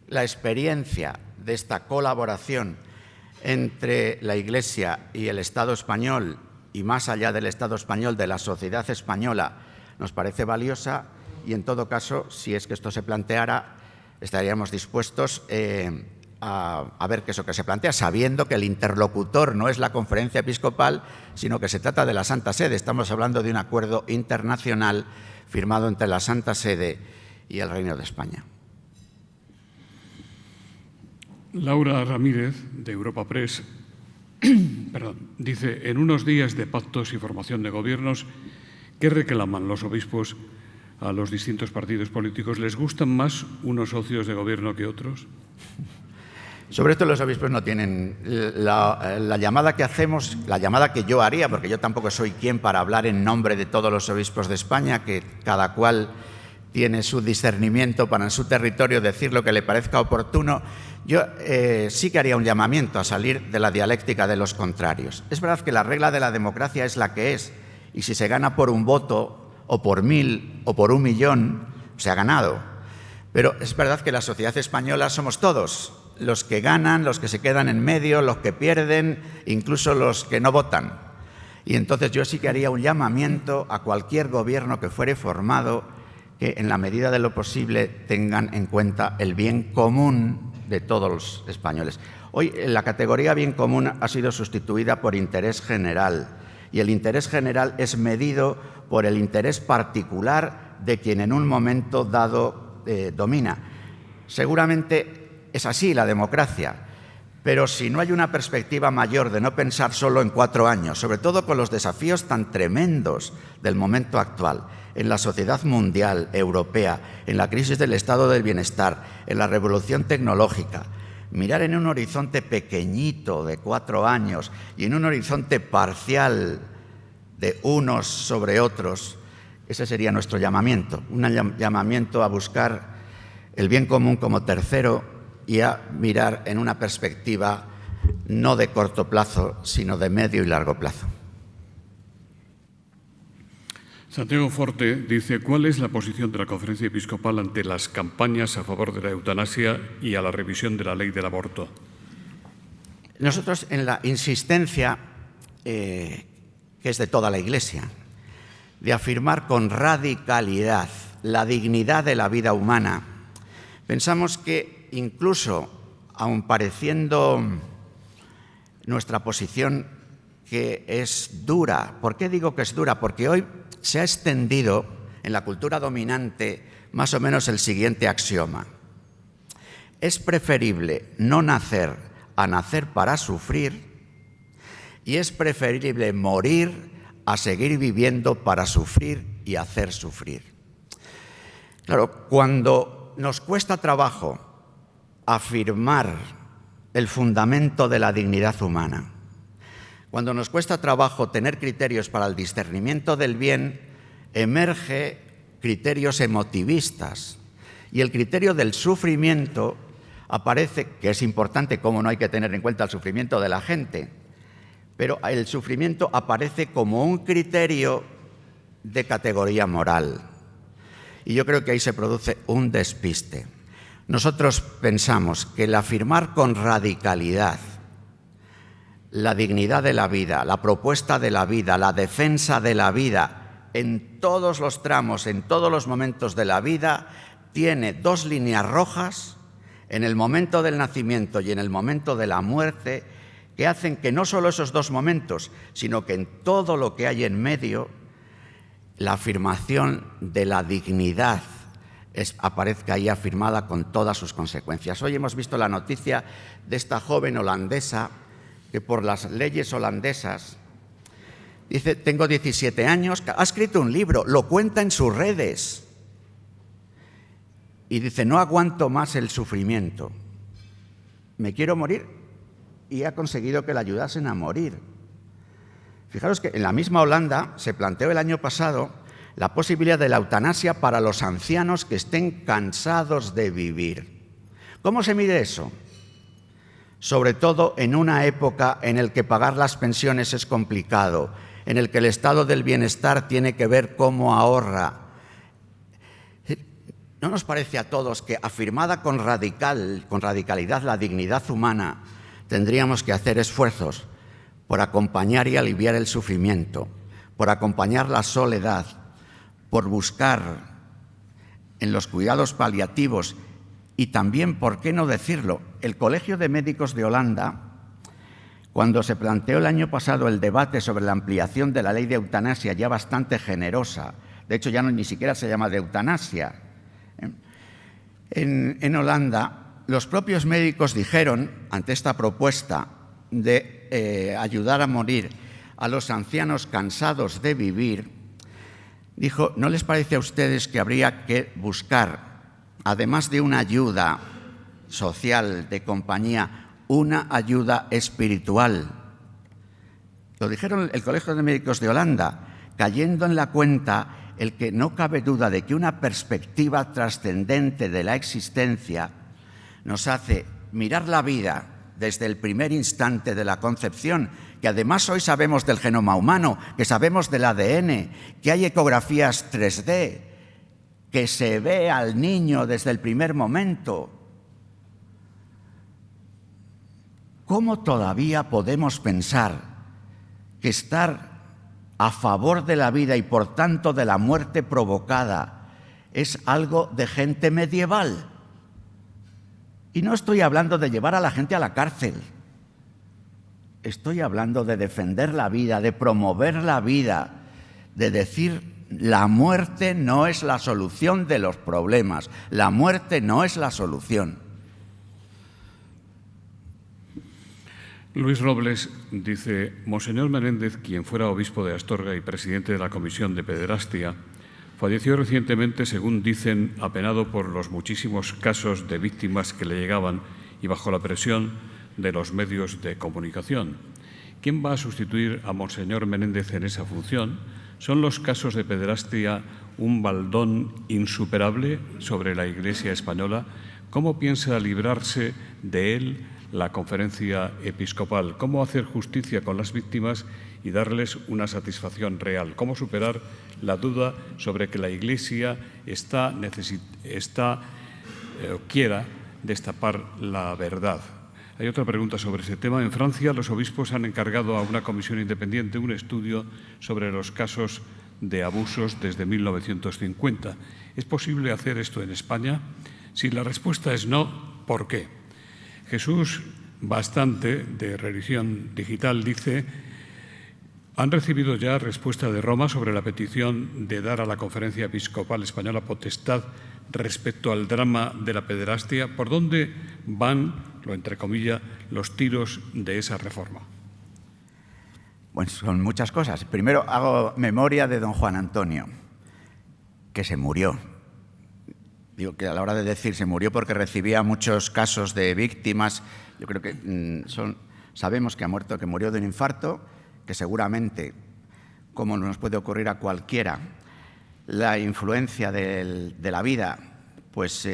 La experiencia de esta colaboración entre la Iglesia y el Estado español, y más allá del Estado español, de la sociedad española, nos parece valiosa y, en todo caso, si es que esto se planteara, estaríamos dispuestos a ver qué es lo que se plantea, sabiendo que el interlocutor no es la Conferencia Episcopal, sino que se trata de la Santa Sede. Estamos hablando de un acuerdo internacional firmado entre la Santa Sede y el Reino de España. Laura Ramírez, de Europa Press, dice: en unos días de pactos y formación de gobiernos, ¿qué reclaman los obispos a los distintos partidos políticos? ¿Les gustan más unos socios de gobierno que otros? Sobre esto los obispos no tienen la llamada que hacemos, la llamada que yo haría, porque yo tampoco soy quien para hablar en nombre de todos los obispos de España, que cada cual tiene su discernimiento para en su territorio decir lo que le parezca oportuno. Yo sí que haría un llamamiento a salir de la dialéctica de los contrarios. Es verdad que la regla de la democracia es la que es, y si se gana por un voto, o por 1000, o por 1.000.000, se ha ganado. Pero es verdad que la sociedad española somos todos, los que ganan, los que se quedan en medio, los que pierden, incluso los que no votan. Y entonces yo sí que haría un llamamiento a cualquier gobierno que fuere formado que en la medida de lo posible tengan en cuenta el bien común de todos los españoles. Hoy la categoría bien común ha sido sustituida por interés general, y el interés general es medido por el interés particular de quien en un momento dado domina. Seguramente es así la democracia, pero si no hay una perspectiva mayor de no pensar solo en 4 años, sobre todo con los desafíos tan tremendos del momento actual, en la sociedad mundial, europea, en la crisis del estado del bienestar, en la revolución tecnológica, mirar en un horizonte pequeñito de 4 años y en un horizonte parcial de unos sobre otros, ese sería nuestro llamamiento, un llamamiento a buscar el bien común como tercero y a mirar en una perspectiva no de corto plazo, sino de medio y largo plazo. Santiago Forte dice: ¿cuál es la posición de la Conferencia Episcopal ante las campañas a favor de la eutanasia y a la revisión de la ley del aborto? Nosotros, en la insistencia, que es de toda la Iglesia, de afirmar con radicalidad la dignidad de la vida humana, pensamos que incluso, aun pareciendo nuestra posición que es dura, ¿por qué digo que es dura? Porque hoy se ha extendido en la cultura dominante más o menos el siguiente axioma: es preferible no nacer a nacer para sufrir, y es preferible morir a seguir viviendo para sufrir y hacer sufrir. Claro, cuando nos cuesta trabajo afirmar el fundamento de la dignidad humana, Cuando nos cuesta trabajo tener criterios para el discernimiento del bien, emerge criterios emotivistas. Y el criterio del sufrimiento aparece, que es importante, como no hay que tener en cuenta el sufrimiento de la gente, pero el sufrimiento aparece como un criterio de categoría moral. Y yo creo que ahí se produce un despiste. Nosotros pensamos que el afirmar con radicalidad la dignidad de la vida, la propuesta de la vida, la defensa de la vida, en todos los tramos, en todos los momentos de la vida, tiene dos líneas rojas en el momento del nacimiento y en el momento de la muerte, que hacen que no solo esos dos momentos, sino que en todo lo que hay en medio, la afirmación de la dignidad aparezca ahí afirmada con todas sus consecuencias. Hoy hemos visto la noticia de esta joven holandesa que por las leyes holandesas dice: tengo 17 años, ha escrito un libro, lo cuenta en sus redes y dice: no aguanto más el sufrimiento, me quiero morir, y ha conseguido que la ayudasen a morir. Fijaros que en la misma Holanda se planteó el año pasado la posibilidad de la eutanasia para los ancianos que estén cansados de vivir. ¿Cómo se mide eso? Sobre todo en una época en la que pagar las pensiones es complicado, en el que el estado del bienestar tiene que ver cómo ahorra. ¿No nos parece a todos que, afirmada con radicalidad la dignidad humana, tendríamos que hacer esfuerzos por acompañar y aliviar el sufrimiento, por acompañar la soledad, por buscar en los cuidados paliativos y también, ¿por qué no decirlo?, el Colegio de Médicos de Holanda, cuando se planteó el año pasado el debate sobre la ampliación de la ley de eutanasia, ya bastante generosa, de hecho ya ni siquiera se llama de eutanasia, en Holanda los propios médicos dijeron, ante esta propuesta de ayudar a morir a los ancianos cansados de vivir, dijo: ¿no les parece a ustedes que habría que buscar, además de una ayuda social de compañía, una ayuda espiritual? Lo dijeron el Colegio de Médicos de Holanda, cayendo en la cuenta el que no cabe duda de que una perspectiva trascendente de la existencia nos hace mirar la vida desde el primer instante de la concepción, que además hoy sabemos del genoma humano, que sabemos del ADN, que hay ecografías 3D, que se ve al niño desde el primer momento. ¿Cómo todavía podemos pensar que estar a favor de la vida y por tanto de la muerte provocada es algo de gente medieval? Y no estoy hablando de llevar a la gente a la cárcel. Estoy hablando de defender la vida, de promover la vida, de decir: la muerte no es la solución de los problemas, la muerte no es la solución. Luis Robles dice: Monseñor Menéndez, quien fuera obispo de Astorga y presidente de la Comisión de Pederastia, falleció recientemente, según dicen, apenado por los muchísimos casos de víctimas que le llegaban y bajo la presión de los medios de comunicación. ¿Quién va a sustituir a Monseñor Menéndez en esa función? ¿Son los casos de pederastia un baldón insuperable sobre la Iglesia española? ¿Cómo piensa librarse de él la Conferencia Episcopal? ¿Cómo hacer justicia con las víctimas y darles una satisfacción real? ¿Cómo superar la duda sobre que la Iglesia quiera destapar la verdad? Hay otra pregunta sobre ese tema. En Francia, los obispos han encargado a una comisión independiente un estudio sobre los casos de abusos desde 1950. ¿Es posible hacer esto en España? Si la respuesta es no, ¿por qué? Jesús Bastante, de Religión Digital, dice: ¿han recibido ya respuesta de Roma sobre la petición de dar a la Conferencia Episcopal Española potestad respecto al drama de la pederastia? ¿Por dónde van, lo entre comillas, los tiros de esa reforma? Bueno, son muchas cosas. Primero hago memoria de don Juan Antonio, que se murió. Digo que a la hora de decir se murió porque recibía muchos casos de víctimas. Yo creo que sabemos que ha muerto, que murió de un infarto, que seguramente, como nos puede ocurrir a cualquiera, la influencia de la vida, pues,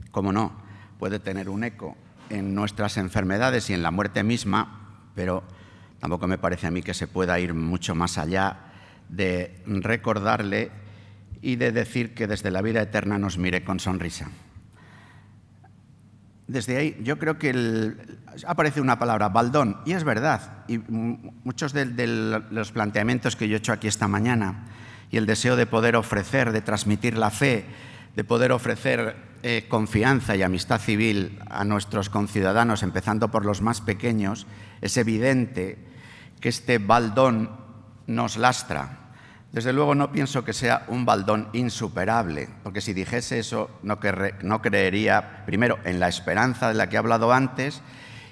cómo no, puede tener un eco en nuestras enfermedades y en la muerte misma, pero tampoco me parece a mí que se pueda ir mucho más allá de recordarle y de decir que desde la vida eterna nos mire con sonrisa. Desde ahí, yo creo que aparece una palabra, baldón, y es verdad. Y muchos de los planteamientos que yo he hecho aquí esta mañana y el deseo de poder ofrecer, de transmitir la fe, de poder ofrecer confianza y amistad civil a nuestros conciudadanos, empezando por los más pequeños, es evidente que este baldón nos lastra. Desde luego no pienso que sea un baldón insuperable, porque si dijese eso no creería, primero, en la esperanza de la que he hablado antes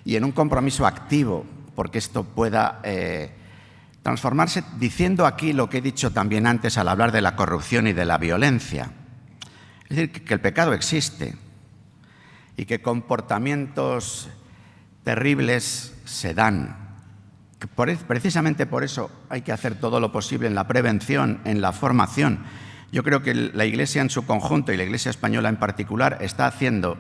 y en un compromiso activo, porque esto pueda transformarse, diciendo aquí lo que he dicho también antes al hablar de la corrupción y de la violencia. Es decir, que el pecado existe y que comportamientos terribles se dan. Precisamente por eso hay que hacer todo lo posible en la prevención, en la formación. Yo creo que la Iglesia en su conjunto y la Iglesia española en particular está haciendo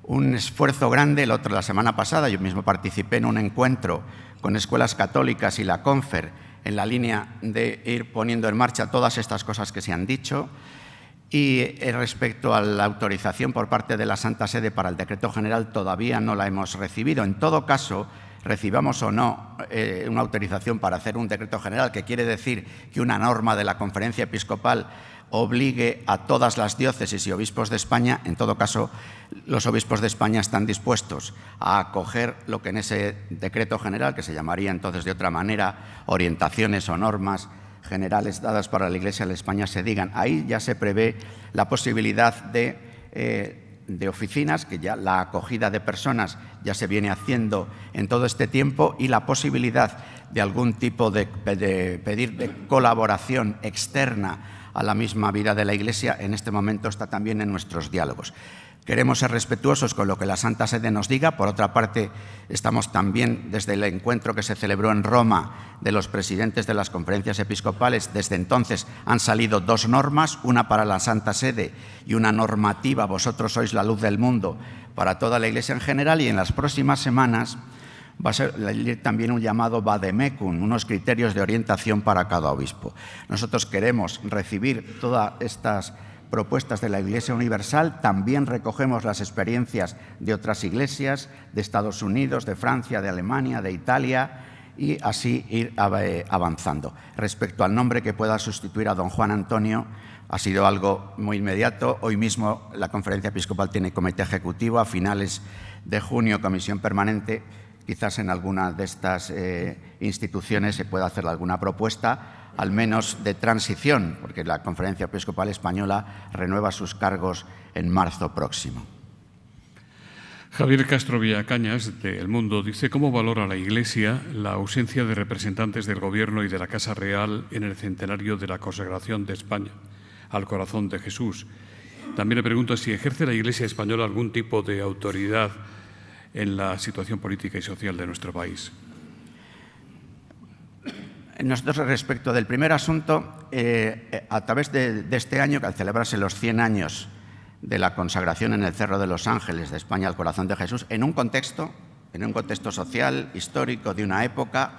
un esfuerzo grande. La semana pasada yo mismo participé en un encuentro con escuelas católicas y la Confer en la línea de ir poniendo en marcha todas estas cosas que se han dicho. Y respecto a la autorización por parte de la Santa Sede para el decreto general, todavía no la hemos recibido. En todo caso, recibamos o no una autorización para hacer un decreto general, que quiere decir que una norma de la Conferencia Episcopal obligue a todas las diócesis y obispos de España, en todo caso, los obispos de España están dispuestos a acoger lo que en ese decreto general, que se llamaría entonces de otra manera, orientaciones o normas generales dadas para la Iglesia de España, se digan. Ahí ya se prevé la posibilidad de oficinas, que ya la acogida de personas ya se viene haciendo en todo este tiempo, y la posibilidad de algún tipo de pedir de colaboración externa a la misma vida de la Iglesia, en este momento está también en nuestros diálogos. Queremos ser respetuosos con lo que la Santa Sede nos diga. Por otra parte, estamos también, desde el encuentro que se celebró en Roma de los presidentes de las conferencias episcopales, desde entonces han salido dos normas, una para la Santa Sede y una normativa, vosotros sois la luz del mundo, para toda la Iglesia en general, y en las próximas semanas va a ser también un llamado vademecum, unos criterios de orientación para cada obispo. Nosotros queremos recibir todas estas propuestas de la Iglesia Universal, también recogemos las experiencias de otras iglesias, de Estados Unidos, de Francia, de Alemania, de Italia, y así ir avanzando. Respecto al nombre que pueda sustituir a don Juan Antonio, ha sido algo muy inmediato. Hoy mismo la Conferencia Episcopal tiene comité ejecutivo, a finales de junio comisión permanente. Quizás en alguna de estas instituciones se pueda hacer alguna propuesta, al menos de transición, porque la Conferencia Episcopal Española renueva sus cargos en marzo próximo. Javier Castro Villacañas, de El Mundo, dice: ¿cómo valora la Iglesia la ausencia de representantes del Gobierno y de la Casa Real en el centenario de la consagración de España al corazón de Jesús? También le pregunto si ejerce la Iglesia española algún tipo de autoridad en la situación política y social de nuestro país. Nosotros, respecto del primer asunto, a través de este año, que al celebrarse los 100 años de la consagración en el Cerro de los Ángeles de España al corazón de Jesús, en un contexto social, histórico, de una época,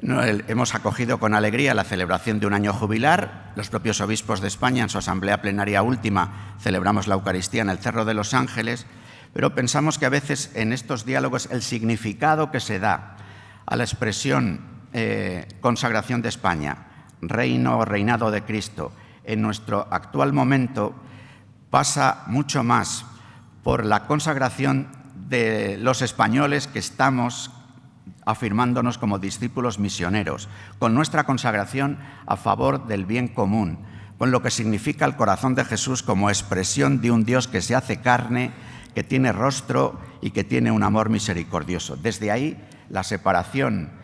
hemos acogido con alegría la celebración de un año jubilar. Los propios obispos de España, en su asamblea plenaria última, celebramos la Eucaristía en el Cerro de los Ángeles, pero pensamos que a veces en estos diálogos el significado que se da a la expresión consagración de España, reino o reinado de Cristo, en nuestro actual momento pasa mucho más por la consagración de los españoles que estamos afirmándonos como discípulos misioneros, con nuestra consagración a favor del bien común, con lo que significa el corazón de Jesús como expresión de un Dios que se hace carne, que tiene rostro y que tiene un amor misericordioso. Desde ahí, la separación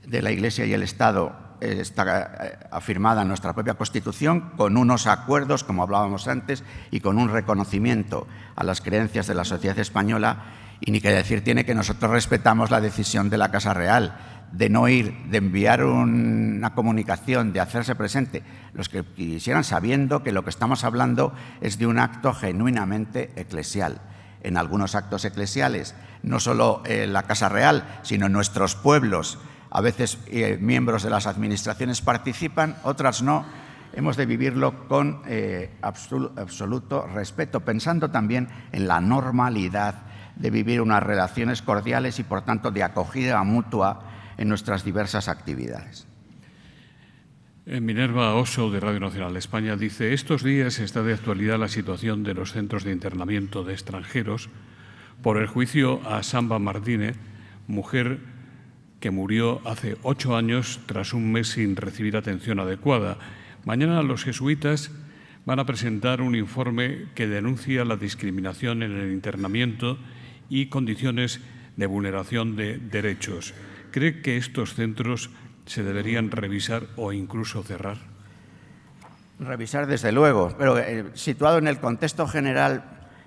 de la Iglesia y el Estado está afirmada en nuestra propia Constitución, con unos acuerdos, como hablábamos antes, y con un reconocimiento a las creencias de la sociedad española. Y ni que decir tiene que nosotros respetamos la decisión de la Casa Real de no ir, de enviar una comunicación, de hacerse presente, los que quisieran, sabiendo que lo que estamos hablando es de un acto genuinamente eclesial. En algunos actos eclesiales, no solo la Casa Real, sino nuestros pueblos, a veces miembros de las administraciones participan, otras no. Hemos de vivirlo con absoluto respeto, pensando también en la normalidad de vivir unas relaciones cordiales y, por tanto, de acogida mutua en nuestras diversas actividades. Minerva Oso, de Radio Nacional de España, dice: estos días está de actualidad la situación de los centros de internamiento de extranjeros por el juicio a Samba Martínez, mujer que murió hace 8 años tras un mes sin recibir atención adecuada. Mañana los jesuitas van a presentar un informe que denuncia la discriminación en el internamiento y condiciones de vulneración de derechos. ¿Cree que estos centros se deberían revisar o incluso cerrar? Revisar, desde luego, pero situado en el contexto general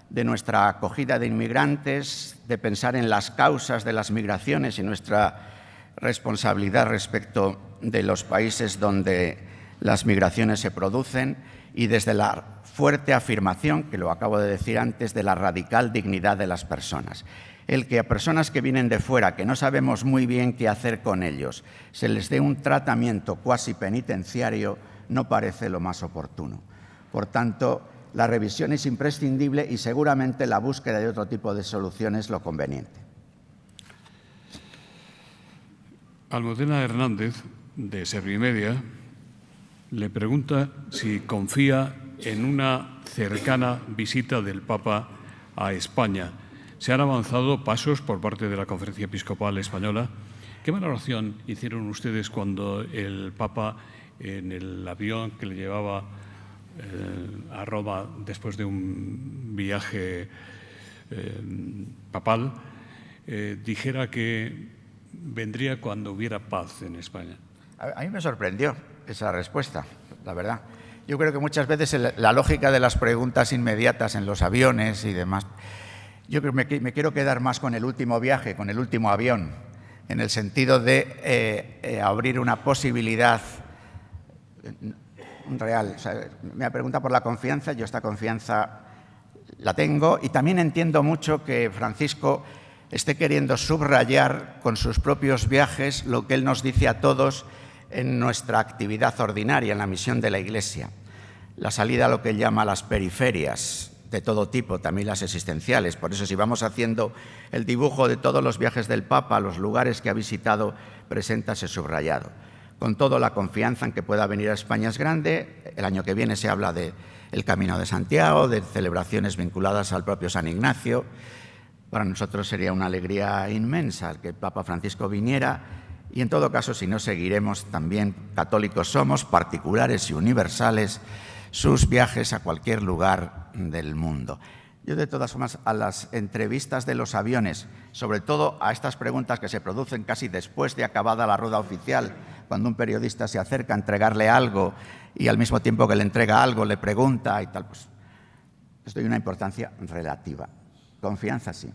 de nuestra acogida de inmigrantes, de pensar en las causas de las migraciones y nuestra responsabilidad respecto de los países donde las migraciones se producen, y desde la fuerte afirmación, que lo acabo de decir antes, de la radical dignidad de las personas. El que a personas que vienen de fuera, que no sabemos muy bien qué hacer con ellos, se les dé un tratamiento cuasi penitenciario, no parece lo más oportuno. Por tanto, la revisión es imprescindible y seguramente la búsqueda de otro tipo de soluciones lo conveniente. Almudena Hernández, de Servimedia, le pregunta si confía en una cercana visita del Papa a España. Se han avanzado pasos por parte de la Conferencia Episcopal Española. ¿Qué valoración hicieron ustedes cuando el Papa, en el avión que le llevaba a Roma después de un viaje papal, dijera que vendría cuando hubiera paz en España? A mí me sorprendió esa respuesta, la verdad. Yo creo que muchas veces la lógica de las preguntas inmediatas en los aviones y demás, yo creo que me quiero quedar más con el último viaje, con el último avión, en el sentido de abrir una posibilidad real. O sea, me pregunta por la confianza, yo esta confianza la tengo, y también entiendo mucho que Francisco esté queriendo subrayar con sus propios viajes lo que él nos dice a todos en nuestra actividad ordinaria, en la misión de la Iglesia. La salida a lo que él llama las periferias, de todo tipo, también las existenciales. Por eso, si vamos haciendo el dibujo de todos los viajes del Papa, los lugares que ha visitado, presenta ese subrayado. Con todo, la confianza en que pueda venir a España es grande. El año que viene se habla del Camino de Santiago, de celebraciones vinculadas al propio San Ignacio. Para nosotros sería una alegría inmensa que el Papa Francisco viniera, y en todo caso, si no, seguiremos también, católicos somos, particulares y universales, sus viajes a cualquier lugar del mundo. Yo, de todas formas, a las entrevistas de los aviones, sobre todo a estas preguntas que se producen casi después de acabada la rueda oficial, cuando un periodista se acerca a entregarle algo y al mismo tiempo que le entrega algo le pregunta y tal, pues les doy una importancia relativa. Confianza, sí.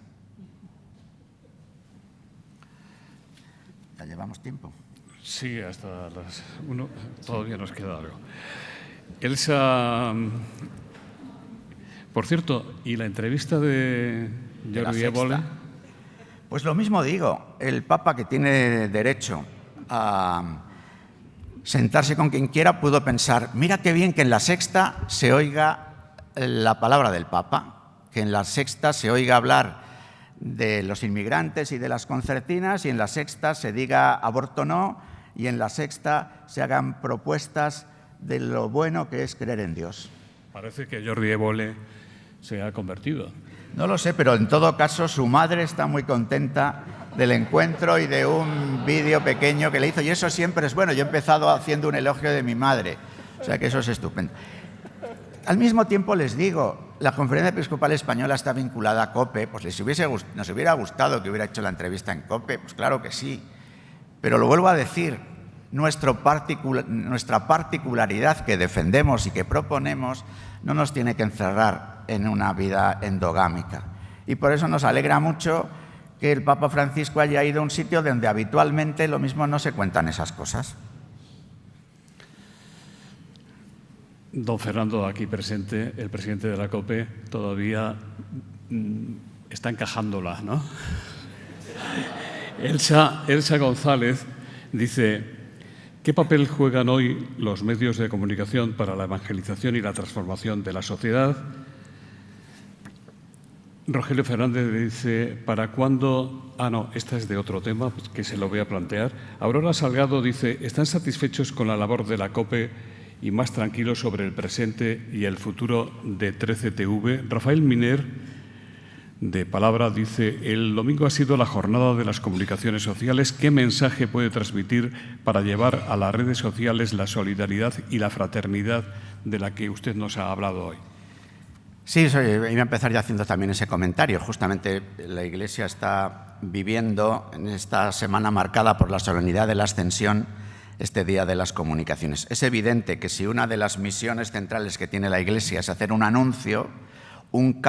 ¿Ya llevamos tiempo? Sí, hasta las 1. Todavía nos queda algo. Elsa, por cierto, ¿y la entrevista de Jordi Évole? Pues lo mismo digo, el Papa, que tiene derecho a sentarse con quien quiera, pudo pensar, mira qué bien que en la Sexta se oiga la palabra del Papa, que en la Sexta se oiga hablar de los inmigrantes y de las concertinas, y en la Sexta se diga aborto no, y en la Sexta se hagan propuestas de lo bueno que es creer en Dios. Parece que Jordi Évole se ha convertido. No lo sé, pero en todo caso su madre está muy contenta del encuentro y de un vídeo pequeño que le hizo, y eso siempre es bueno. Yo he empezado haciendo un elogio de mi madre, o sea que eso es estupendo. Al mismo tiempo les digo, la Conferencia Episcopal Española está vinculada a COPE, pues nos hubiera gustado que hubiera hecho la entrevista en COPE, pues claro que sí, pero lo vuelvo a decir, nuestra particularidad que defendemos y que proponemos no nos tiene que encerrar en una vida endogámica. Y por eso nos alegra mucho que el Papa Francisco haya ido a un sitio donde habitualmente lo mismo no se cuentan esas cosas. Don Fernando, aquí presente, el presidente de la COPE, todavía está encajándola, ¿no? Elsa González dice: ¿qué papel juegan hoy los medios de comunicación para la evangelización y la transformación de la sociedad? Rogelio Fernández dice: ¿para cuándo? Ah, no, esta es de otro tema, pues, que se lo voy a plantear. Aurora Salgado dice: ¿están satisfechos con la labor de la COPE y más tranquilos sobre el presente y el futuro de 13TV? Rafael Miner, de Palabra, dice: el domingo ha sido la jornada de las comunicaciones sociales. ¿Qué mensaje puede transmitir para llevar a las redes sociales la solidaridad y la fraternidad de la que usted nos ha hablado hoy? Sí, iba a empezar ya haciendo también ese comentario. Justamente la Iglesia está viviendo en esta semana marcada por la solemnidad de la Ascensión, este Día de las Comunicaciones. Es evidente que si una de las misiones centrales que tiene la Iglesia es hacer un anuncio, un